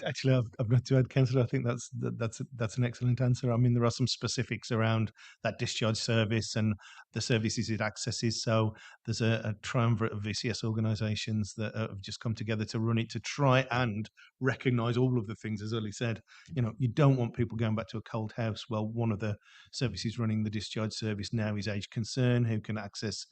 Actually, I've got to add, Councillor. I think that's an excellent answer. I mean, there are some specifics around that discharge service and the services it accesses. So there's a triumvirate of VCS organisations that have just come together to run it to try and recognise all of the things. As Uli said, you don't want people going back to a cold house. Well, one of the services running the discharge service now is Age Concern, who can access,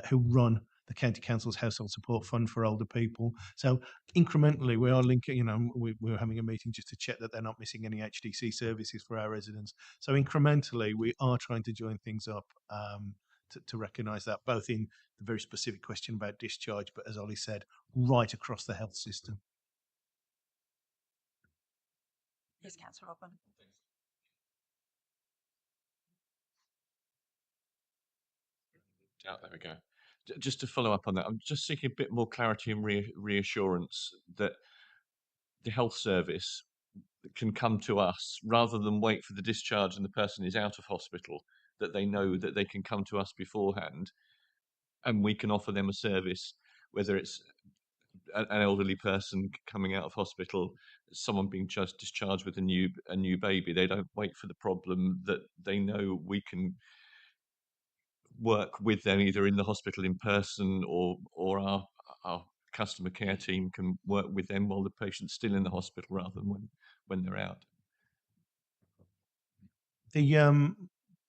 who run the County Council's Household Support Fund for older people. So incrementally, we are linking, we're having a meeting just to check that they're not missing any HDC services for our residents. So incrementally, we are trying to join things up to recognise that, both in the very specific question about discharge, but as Ollie said, right across the health system. Yes, Councillor Robin. There we go. Just to follow up on that, I'm just seeking a bit more clarity and reassurance that the health service can come to us rather than wait for the discharge and the person is out of hospital, that they know that they can come to us beforehand and we can offer them a service, whether it's an elderly person coming out of hospital, someone being just discharged with a new baby. They don't wait for the problem that they know we can work with them either in the hospital in person, or our customer care team can work with them while the patient's still in the hospital rather than when they're out.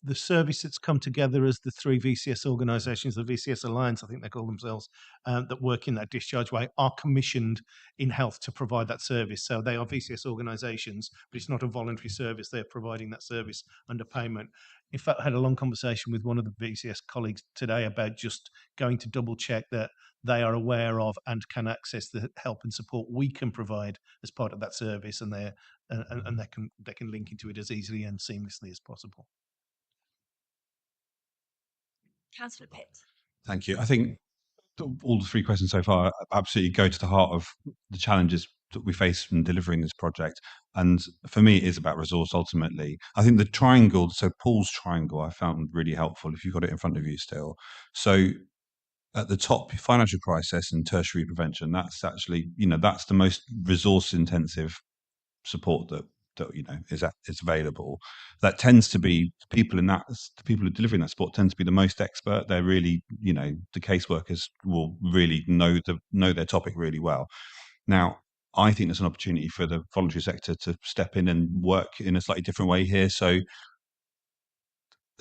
The service that's come together as the three VCS organisations, the VCS Alliance, I think they call themselves, that work in that discharge way, are commissioned in health to provide that service. So they are VCS organisations, but it's not a voluntary service. They're providing that service under payment. In fact, I had a long conversation with one of the VCS colleagues today about just going to double check that they are aware of and can access the help and support we can provide as part of that service, and they can link into it as easily and seamlessly as possible. Councillor Pitt. Thank you. I think all the three questions so far absolutely go to the heart of the challenges that we face in delivering this project. And for me, it is about resource ultimately. I think the triangle, so Paul's triangle, I found really helpful if you've got it in front of you still. So at the top, financial crisis and tertiary prevention, that's actually, that's the most resource intensive support that is available. That tends to be the people who are delivering that support tend to be the most expert. They're really, the caseworkers will really know their topic really well. Now, I think there's an opportunity for the voluntary sector to step in and work in a slightly different way here. So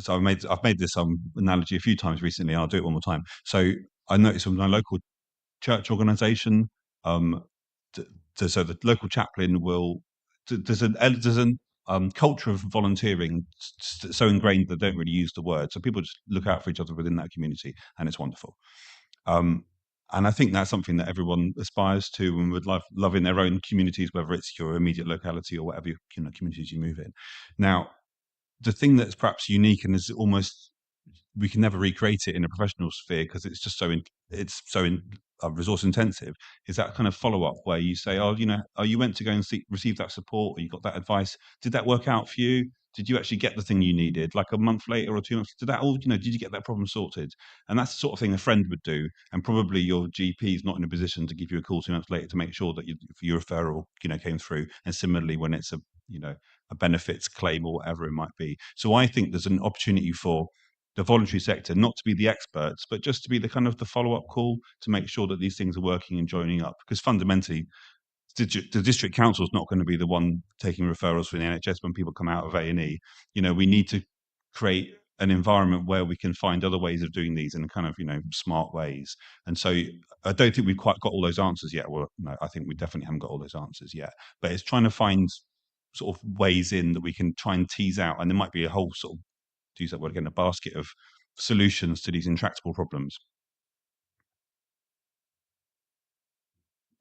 I've made this analogy a few times recently, and I'll do it one more time. So I noticed with my local church organisation, so the local chaplain will there's an culture of volunteering so ingrained that they don't really use the word. So people just look out for each other within that community, and it's wonderful. And I think that's something that everyone aspires to and would love in their own communities, whether it's your immediate locality or whatever communities you move in. Now, the thing that's perhaps unique and is almost we can never recreate it in a professional sphere because it's just so resource intensive, is that kind of follow up where you say, you went to go and receive that support, or you got that advice. Did that work out for you? Did you actually get the thing you needed? Like a month later or 2 months, did you get that problem sorted? And that's the sort of thing a friend would do. And probably your GP is not in a position to give you a call 2 months later to make sure that your referral, came through. And similarly, when it's a benefits claim or whatever it might be. So I think there's an opportunity for the voluntary sector not to be the experts, but just to be the kind of the follow-up call to make sure that these things are working and joining up. Because fundamentally, the district council is not going to be the one taking referrals from the NHS when people come out of A&E. We need to create an environment where we can find other ways of doing these in kind of smart ways. And so I don't think we've quite got all those answers yet. Well, no, I think we definitely haven't got all those answers yet. But it's trying to find sort of ways in that we can try and tease out, and there might be a whole sort of, to use that word again, a basket of solutions to these intractable problems.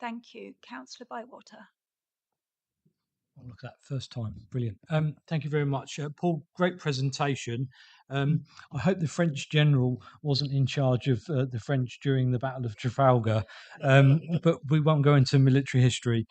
Thank you. Councillor Bywater. Oh, look at that, first time. Brilliant. Thank you very much. Paul, great presentation. I hope the French general wasn't in charge of the French during the Battle of Trafalgar, but we won't go into military history.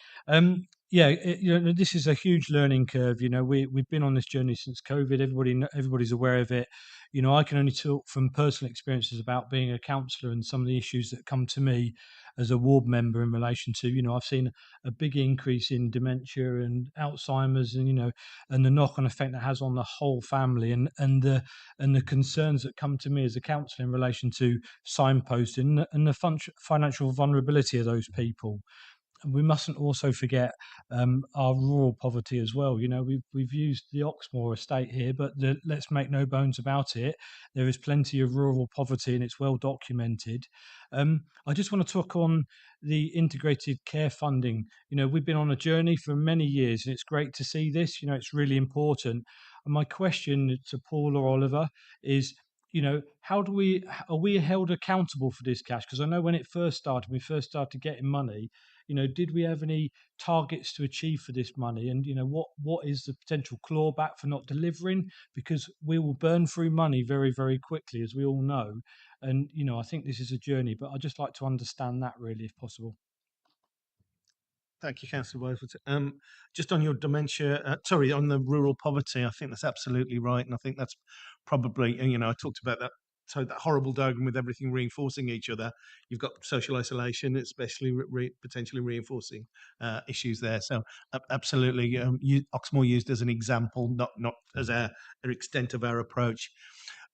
This is a huge learning curve. We've been on this journey since COVID. Everybody's aware of it. I can only talk from personal experiences about being a councillor and some of the issues that come to me as a ward member in relation to, I've seen a big increase in dementia and Alzheimer's, and the knock-on effect that has on the whole family, and the concerns that come to me as a counsellor in relation to signposting and the financial vulnerability of those people. We mustn't also forget our rural poverty as well. We've used the Oxmoor estate here, but let's make no bones about it. There is plenty of rural poverty, and it's well documented. I just want to talk on the integrated care funding. We've been on a journey for many years, and it's great to see this. It's really important. And my question to Paul or Oliver is, are we held accountable for this cash? Because I know when we first started getting money, did we have any targets to achieve for this money? And, what is the potential clawback for not delivering? Because we will burn through money very, very quickly, as we all know. And, I think this is a journey, but I'd just like to understand that really, if possible. Thank you, Councillor Woodford. Just on your dementia, on the rural poverty, I think that's absolutely right. And I think that's probably, I talked about that so that horrible diagram with everything reinforcing each other, you've got social isolation, especially potentially reinforcing issues there. So absolutely, Oxmoor used as an example, not as an extent of our approach.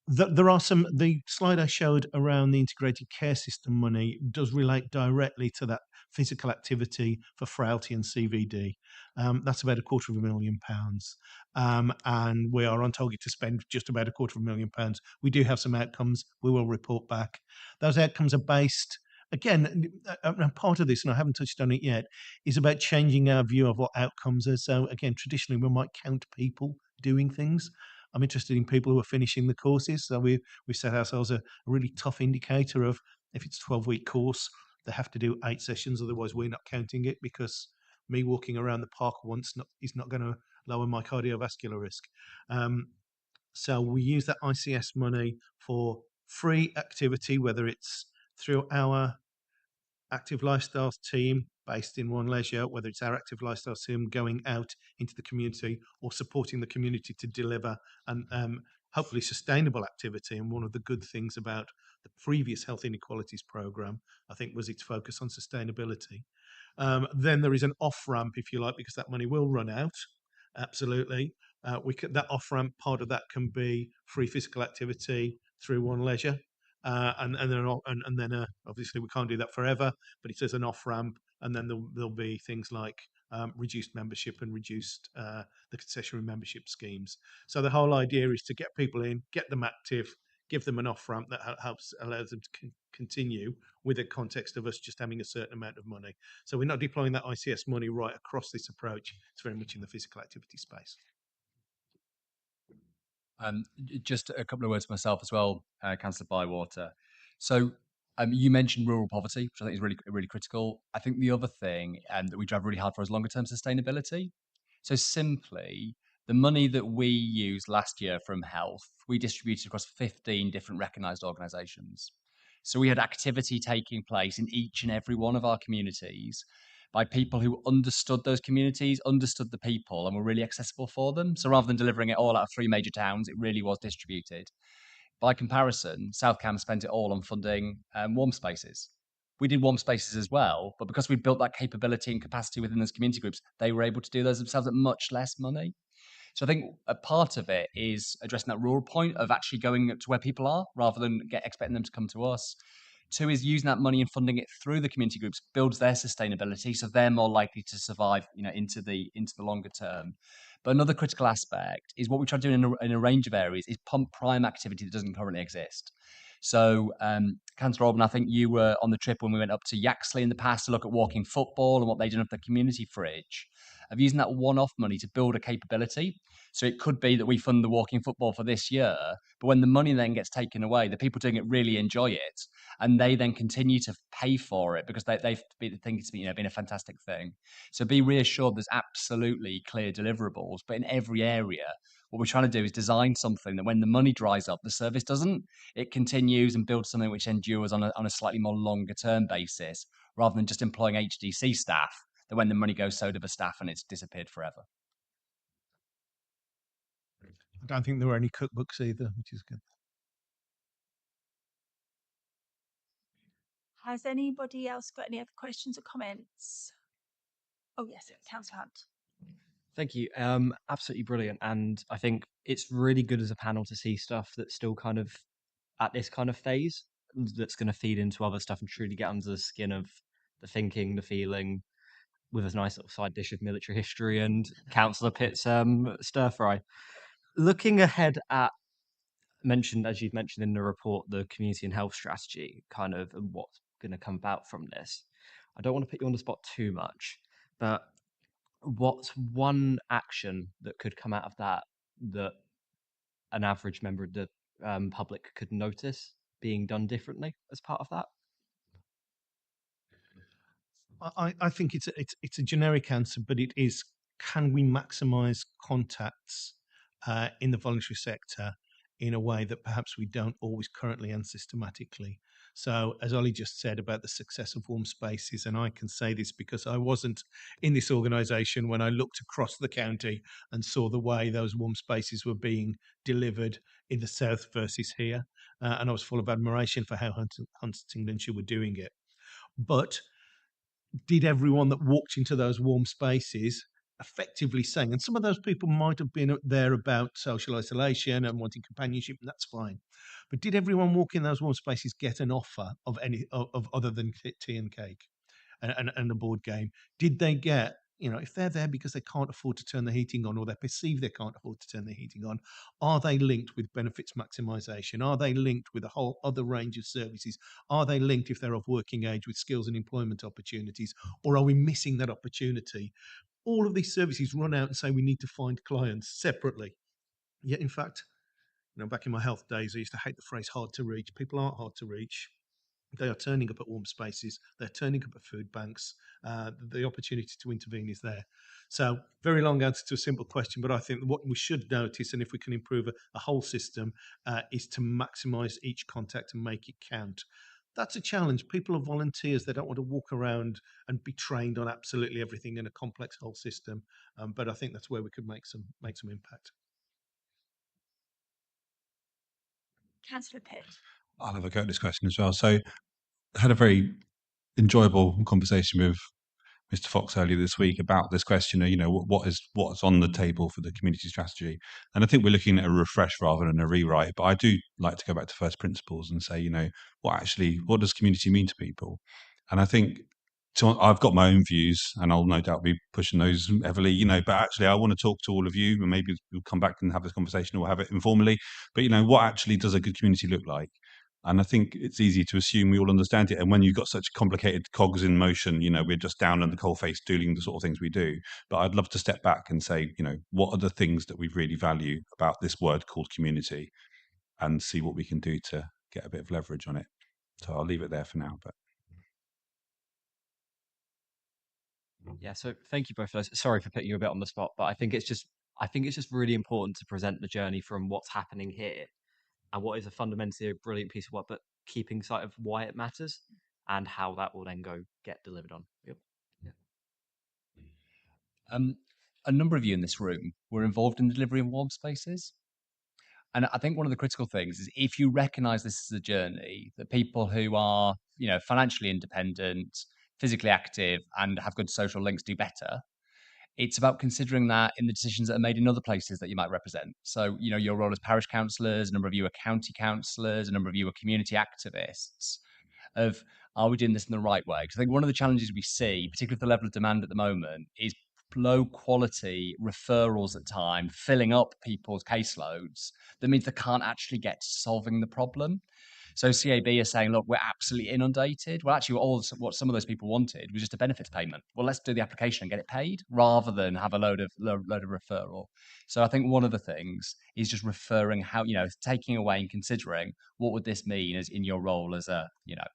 There are some, the slide I showed around the integrated care system money does relate directly to that physical activity for frailty and CVD. That's about £250,000. And we are on target to spend just about £250,000. We do have some outcomes. We will report back. Those outcomes are based, again, and part of this, and I haven't touched on it yet, is about changing our view of what outcomes are. So again, traditionally, we might count people doing things. I'm interested in people who are finishing the courses. So we set ourselves a really tough indicator of, if it's a 12-week course, they have to do 8 sessions. Otherwise, we're not counting it, because me walking around the park once is not going to lower my cardiovascular risk. So we use that ICS money for free activity, whether it's through our active lifestyles team based in One Leisure, whether it's our active lifestyles team going out into the community or supporting the community to deliver and hopefully sustainable activity. And one of the good things about the previous Health Inequalities programme, I think, was its focus on sustainability. Then there is an off-ramp, if you like, because that money will run out. Absolutely. That off-ramp, part of that can be free physical activity through One Leisure. And then obviously we can't do that forever, but it is an off ramp, and then there'll be things like reduced membership and reduced the concessionary membership schemes. So the whole idea is to get people in, get them active, give them an off ramp that allows them to continue with the context of us just having a certain amount of money. So we're not deploying that ICS money right across this approach. It's very much in the physical activity space. Just a couple of words myself as well, Councillor Bywater. So you mentioned rural poverty, which I think is really critical. I think the other thing that we drive really hard for is longer term sustainability. So simply, the money that we used last year from health, we distributed across 15 different recognised organisations. So we had activity taking place in each and every one of our communities by people who understood those communities, understood the people, and were really accessible for them. So rather than delivering it all out of 3 major towns, it really was distributed. By comparison, South Cam spent it all on funding warm spaces. We did warm spaces as well, but because we built that capability and capacity within those community groups, they were able to do those themselves at much less money. So I think a part of it is addressing that rural point of actually going to where people are rather than expecting them to come to us. 2 is using that money and funding it through the community groups builds their sustainability, so they're more likely to survive, into the longer term. But another critical aspect is what we try to do in a range of areas is pump prime activity that doesn't currently exist. So, Councillor Orban, I think you were on the trip when we went up to Yaxley in the past to look at walking football and what they did at the community fridge, of using that one-off money to build a capability. So it could be that we fund the walking football for this year, but when the money then gets taken away, the people doing it really enjoy it, and they then continue to pay for it because they think it's been a fantastic thing. So be reassured, there's absolutely clear deliverables, but in every area, what we're trying to do is design something that when the money dries up, the service doesn't. It continues and builds something which endures on a slightly more longer term basis, rather than just employing HDC staff that when the money goes, so do the staff and it's disappeared forever. I don't think there were any cookbooks either, which is good. Has anybody else got any other questions or comments? Oh yes, Councillor Hunt. Thank you. Absolutely brilliant. And I think it's really good as a panel to see stuff that's still kind of at this kind of phase that's going to feed into other stuff and truly get under the skin of the thinking, the feeling, with a nice little side dish of military history and Councillor Pitt's stir fry. Looking ahead at as you've mentioned in the report, the community and health strategy, kind of, and what's going to come about from this. I don't want to put you on the spot too much, but what's one action that could come out of that an average member of the public could notice being done differently as part of that? I think it's a generic answer, but it is: can we maximise contacts in the voluntary sector in a way that perhaps we don't always currently and systematically? So, as Ollie just said about the success of warm spaces, and I can say this because I wasn't in this organisation when I looked across the county and saw the way those warm spaces were being delivered in the south versus here, and I was full of admiration for how Huntingdonshire were doing it. But did everyone that walked into those warm spaces effectively saying, and some of those people might have been there about social isolation and wanting companionship, and that's fine. But did everyone walk in those warm spaces get an offer of any of other than tea and cake and a board game? Did they get, if they're there because they can't afford to turn the heating on, or they perceive they can't afford to turn the heating on, are they linked with benefits maximisation? Are they linked with a whole other range of services? Are they linked, if they're of working age, with skills and employment opportunities? Or are we missing that opportunity? All of these services run out and say we need to find clients separately. Yet, in fact, back in my health days, I used to hate the phrase hard to reach. People aren't hard to reach. They are turning up at warm spaces. They're turning up at food banks. The opportunity to intervene is there. So, very long answer to a simple question, but I think what we should notice, and if we can improve a whole system, is to maximise each contact and make it count. That's a challenge. People are volunteers. They don't want to walk around and be trained on absolutely everything in a complex whole system. But I think that's where we could make some impact. Councillor Pitt. I'll have a go at this question as well. So I had a very enjoyable conversation with Mr. Fox earlier this week about this question of, what's on the table for the community strategy. And I think we're looking at a refresh rather than a rewrite. But I do like to go back to first principles and say, what does community mean to people? And I think I've got my own views, and I'll no doubt be pushing those heavily, but actually I want to talk to all of you, and maybe we'll come back and have this conversation or have it informally. But, what actually does a good community look like? And I think it's easy to assume we all understand it. And when you've got such complicated cogs in motion, we're just down in the coalface doing the sort of things we do. But I'd love to step back and say, what are the things that we really value about this word called community, and see what we can do to get a bit of leverage on it. So I'll leave it there for now. But Yeah, so thank you both for those. Sorry for putting you a bit on the spot, but I think it's just really important to present the journey from what's happening here and what is a fundamentally a brilliant piece of work, but keeping sight of why it matters and how that will then go get delivered on. Yep. Yeah. A number of you in this room were involved in the delivery of warm spaces. And I think one of the critical things is if you recognize this as a journey, that people who are, financially independent, physically active, and have good social links do better. It's about considering that in the decisions that are made in other places that you might represent. So, your role as parish councillors, a number of you are county councillors, a number of you are community activists, of are we doing this in the right way? Because I think one of the challenges we see, particularly with the level of demand at the moment, is low quality referrals at time filling up people's caseloads. That means they can't actually get to solving the problem. So CAB are saying, look, we're absolutely inundated. Well, actually, what some of those people wanted was just a benefits payment. Well, let's do the application and get it paid rather than have a load of referral. So I think one of the things is just referring how, taking away and considering what would this mean as in your role as a,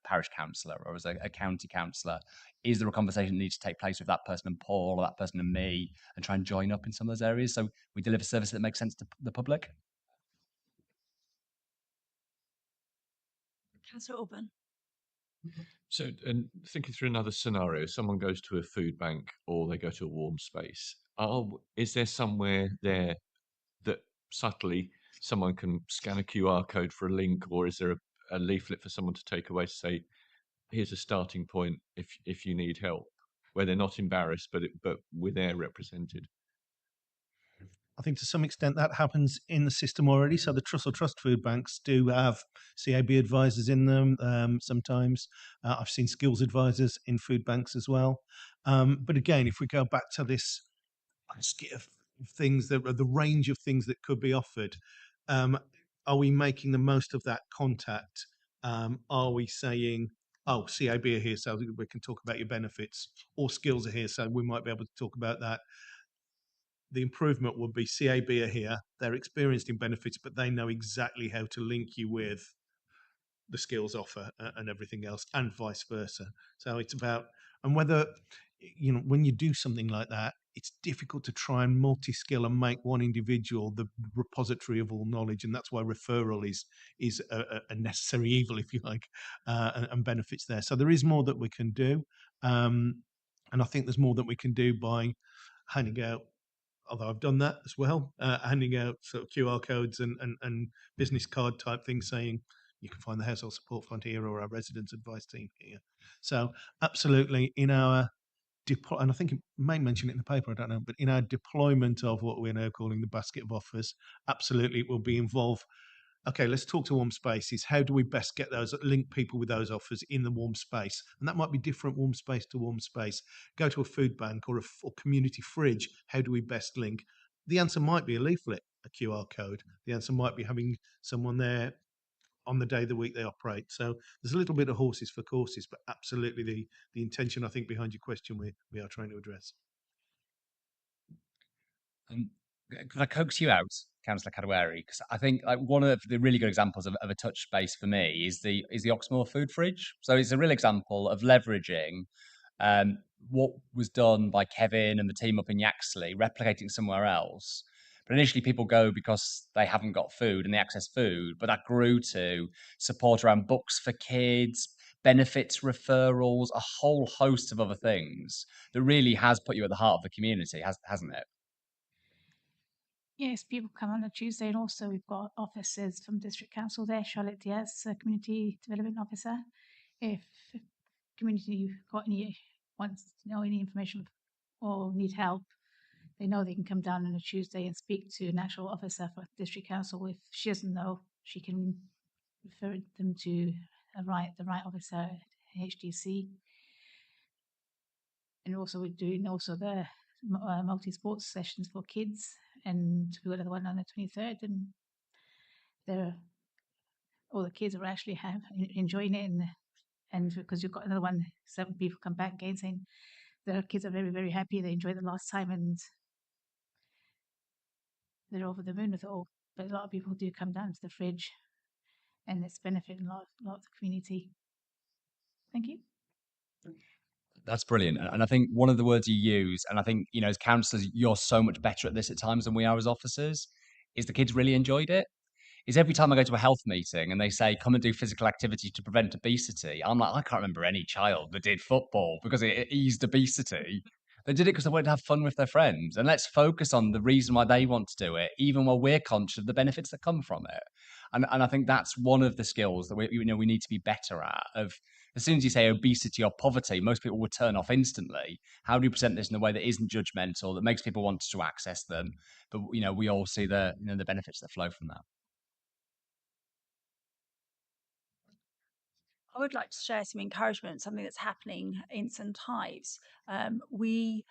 parish councillor or as a county councillor. Is there a conversation that needs to take place with that person and Paul or that person and me and try and join up in some of those areas so we deliver services that make sense to the public? Councillor Auburn. So, and thinking through another scenario, someone goes to a food bank or they go to a warm space. Is there somewhere there that subtly someone can scan a QR code for a link, or is there a leaflet for someone to take away to say, here's a starting point if you need help, where they're not embarrassed, but we're there represented? I think to some extent that happens in the system already. So the Trussell Trust food banks do have CAB advisors in them sometimes. I've seen skills advisors in food banks as well. But again, if we go back to this basket of things, the range of things that could be offered, are we making the most of that contact? Are we saying, oh, CAB are here, so we can talk about your benefits, or skills are here, so we might be able to talk about that? The improvement would be CAB are here, they're experienced in benefits, but they know exactly how to link you with the skills offer and everything else, and vice versa. So it's about, and whether when you do something like that, it's difficult to try and multi-skill and make one individual the repository of all knowledge, and that's why referral is a necessary evil, if you like, and benefits there. So there is more that we can do, and I think there's more that we can do by handing out, although I've done that as well, handing out sort of QR codes and business card type things saying you can find the Household Support Fund here or our Residents Advice Team here. So absolutely in our and I think it may mention it in the paper, I don't know, but in our deployment of what we're now calling the basket of offers, absolutely it will be involved. Okay, let's talk to warm spaces. How do we best get those, link people with those offers in the warm space? And that might be different warm space to warm space. Go to a food bank or a community fridge. How do we best link? The answer might be a leaflet, a QR code. The answer might be having someone there on the day of the week they operate. So there's a little bit of horses for courses, but absolutely the intention, I think, behind your question we are trying to address. Could I coax you out, Councillor Cadwary? Because I think like one of the really good examples of a touch space for me is the Oxmoor food fridge. So it's a real example of leveraging what was done by Kevin and the team up in Yaxley, replicating somewhere else. But initially, people go because they haven't got food and they access food. But that grew to support around books for kids, benefits referrals, a whole host of other things that really has put you at the heart of the community, hasn't it? Yes, people come on a Tuesday, and also we've got officers from District Council there. Charlotte Diaz, Community Development Officer. If community got wants to know any information or need help, they know they can come down on a Tuesday and speak to an actual officer for District Council. If she doesn't know, she can refer them to the right officer at HDC. And also we're doing also the multi-sports sessions for kids, and we've got another one on the 23rd, and all the kids are actually enjoying it, and because you've got another one, some people come back again saying their kids are very, very happy, they enjoyed the last time, and they're over the moon with it all. But a lot of people do come down to the fridge, and it's benefiting a lot of the community. Thank you. That's brilliant. And I think one of the words you use, and I think, as councillors, you're so much better at this at times than we are as officers, is the kids really enjoyed it. Is every time I go to a health meeting and they say, come and do physical activity to prevent obesity, I'm like, I can't remember any child that did football because it eased obesity. They did it because they wanted to have fun with their friends. And let's focus on the reason why they want to do it, even while we're conscious of the benefits that come from it. And I think that's one of the skills that we need to be better at. Of as soon as you say obesity or poverty, most people would turn off instantly. How do you present this in a way that isn't judgmental, that makes people want to access them? But we all see the the benefits that flow from that. I would like to share some encouragement, something that's happening in St Ives. We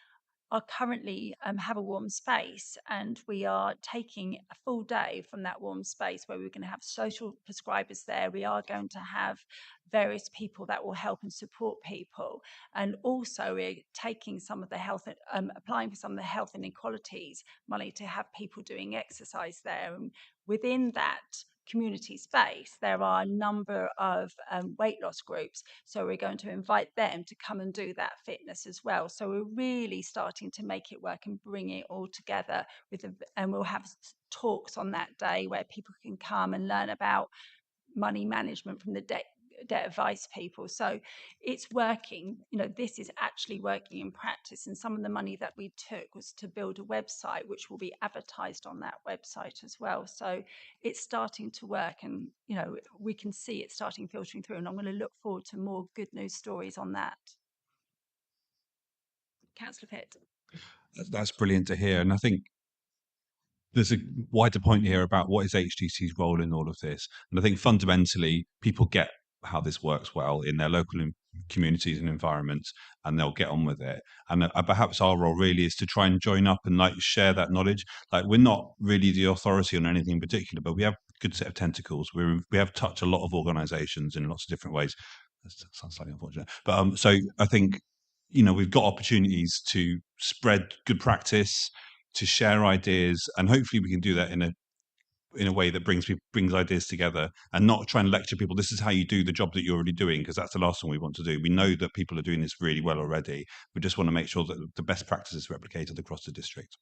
are currently have a warm space, and we are taking a full day from that warm space where we're going to have social prescribers there. We are going to have various people that will help and support people, and also we're taking some of the health, applying for some of the health inequalities money to have people doing exercise there. And within that community space, there are a number of weight loss groups. So we're going to invite them to come and do that fitness as well. So we're really starting to make it work and bring it all together and we'll have talks on that day where people can come and learn about money management from the debt advice people. So it's working. This is actually working in practice, and some of the money that we took was to build a website which will be advertised on that website as well. So it's starting to work, and we can see it starting filtering through, and I'm going to look forward to more good news stories on that. Councillor Pitt. That's brilliant to hear, and I think there's a wider point here about what is HDC's role in all of this. And I think fundamentally people get how this works well in their local communities and environments, and they'll get on with it. And perhaps our role really is to try and join up and share that knowledge. We're not really the authority on anything in particular, but we have a good set of tentacles. We have touched a lot of organizations in lots of different ways. That sounds slightly unfortunate, but so I think we've got opportunities to spread good practice, to share ideas, and hopefully we can do that in a in a way that brings ideas together, and not try and lecture people, this is how you do the job that you're already doing, because that's the last thing we want to do. We know that people are doing this really well already. We just want to make sure that the best practice is replicated across the district.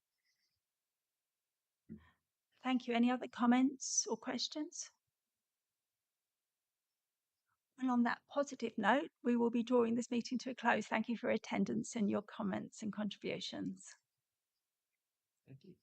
Thank you. Any other comments or questions? And on that positive note, we will be drawing this meeting to a close. Thank you for your attendance and your comments and contributions. Thank you.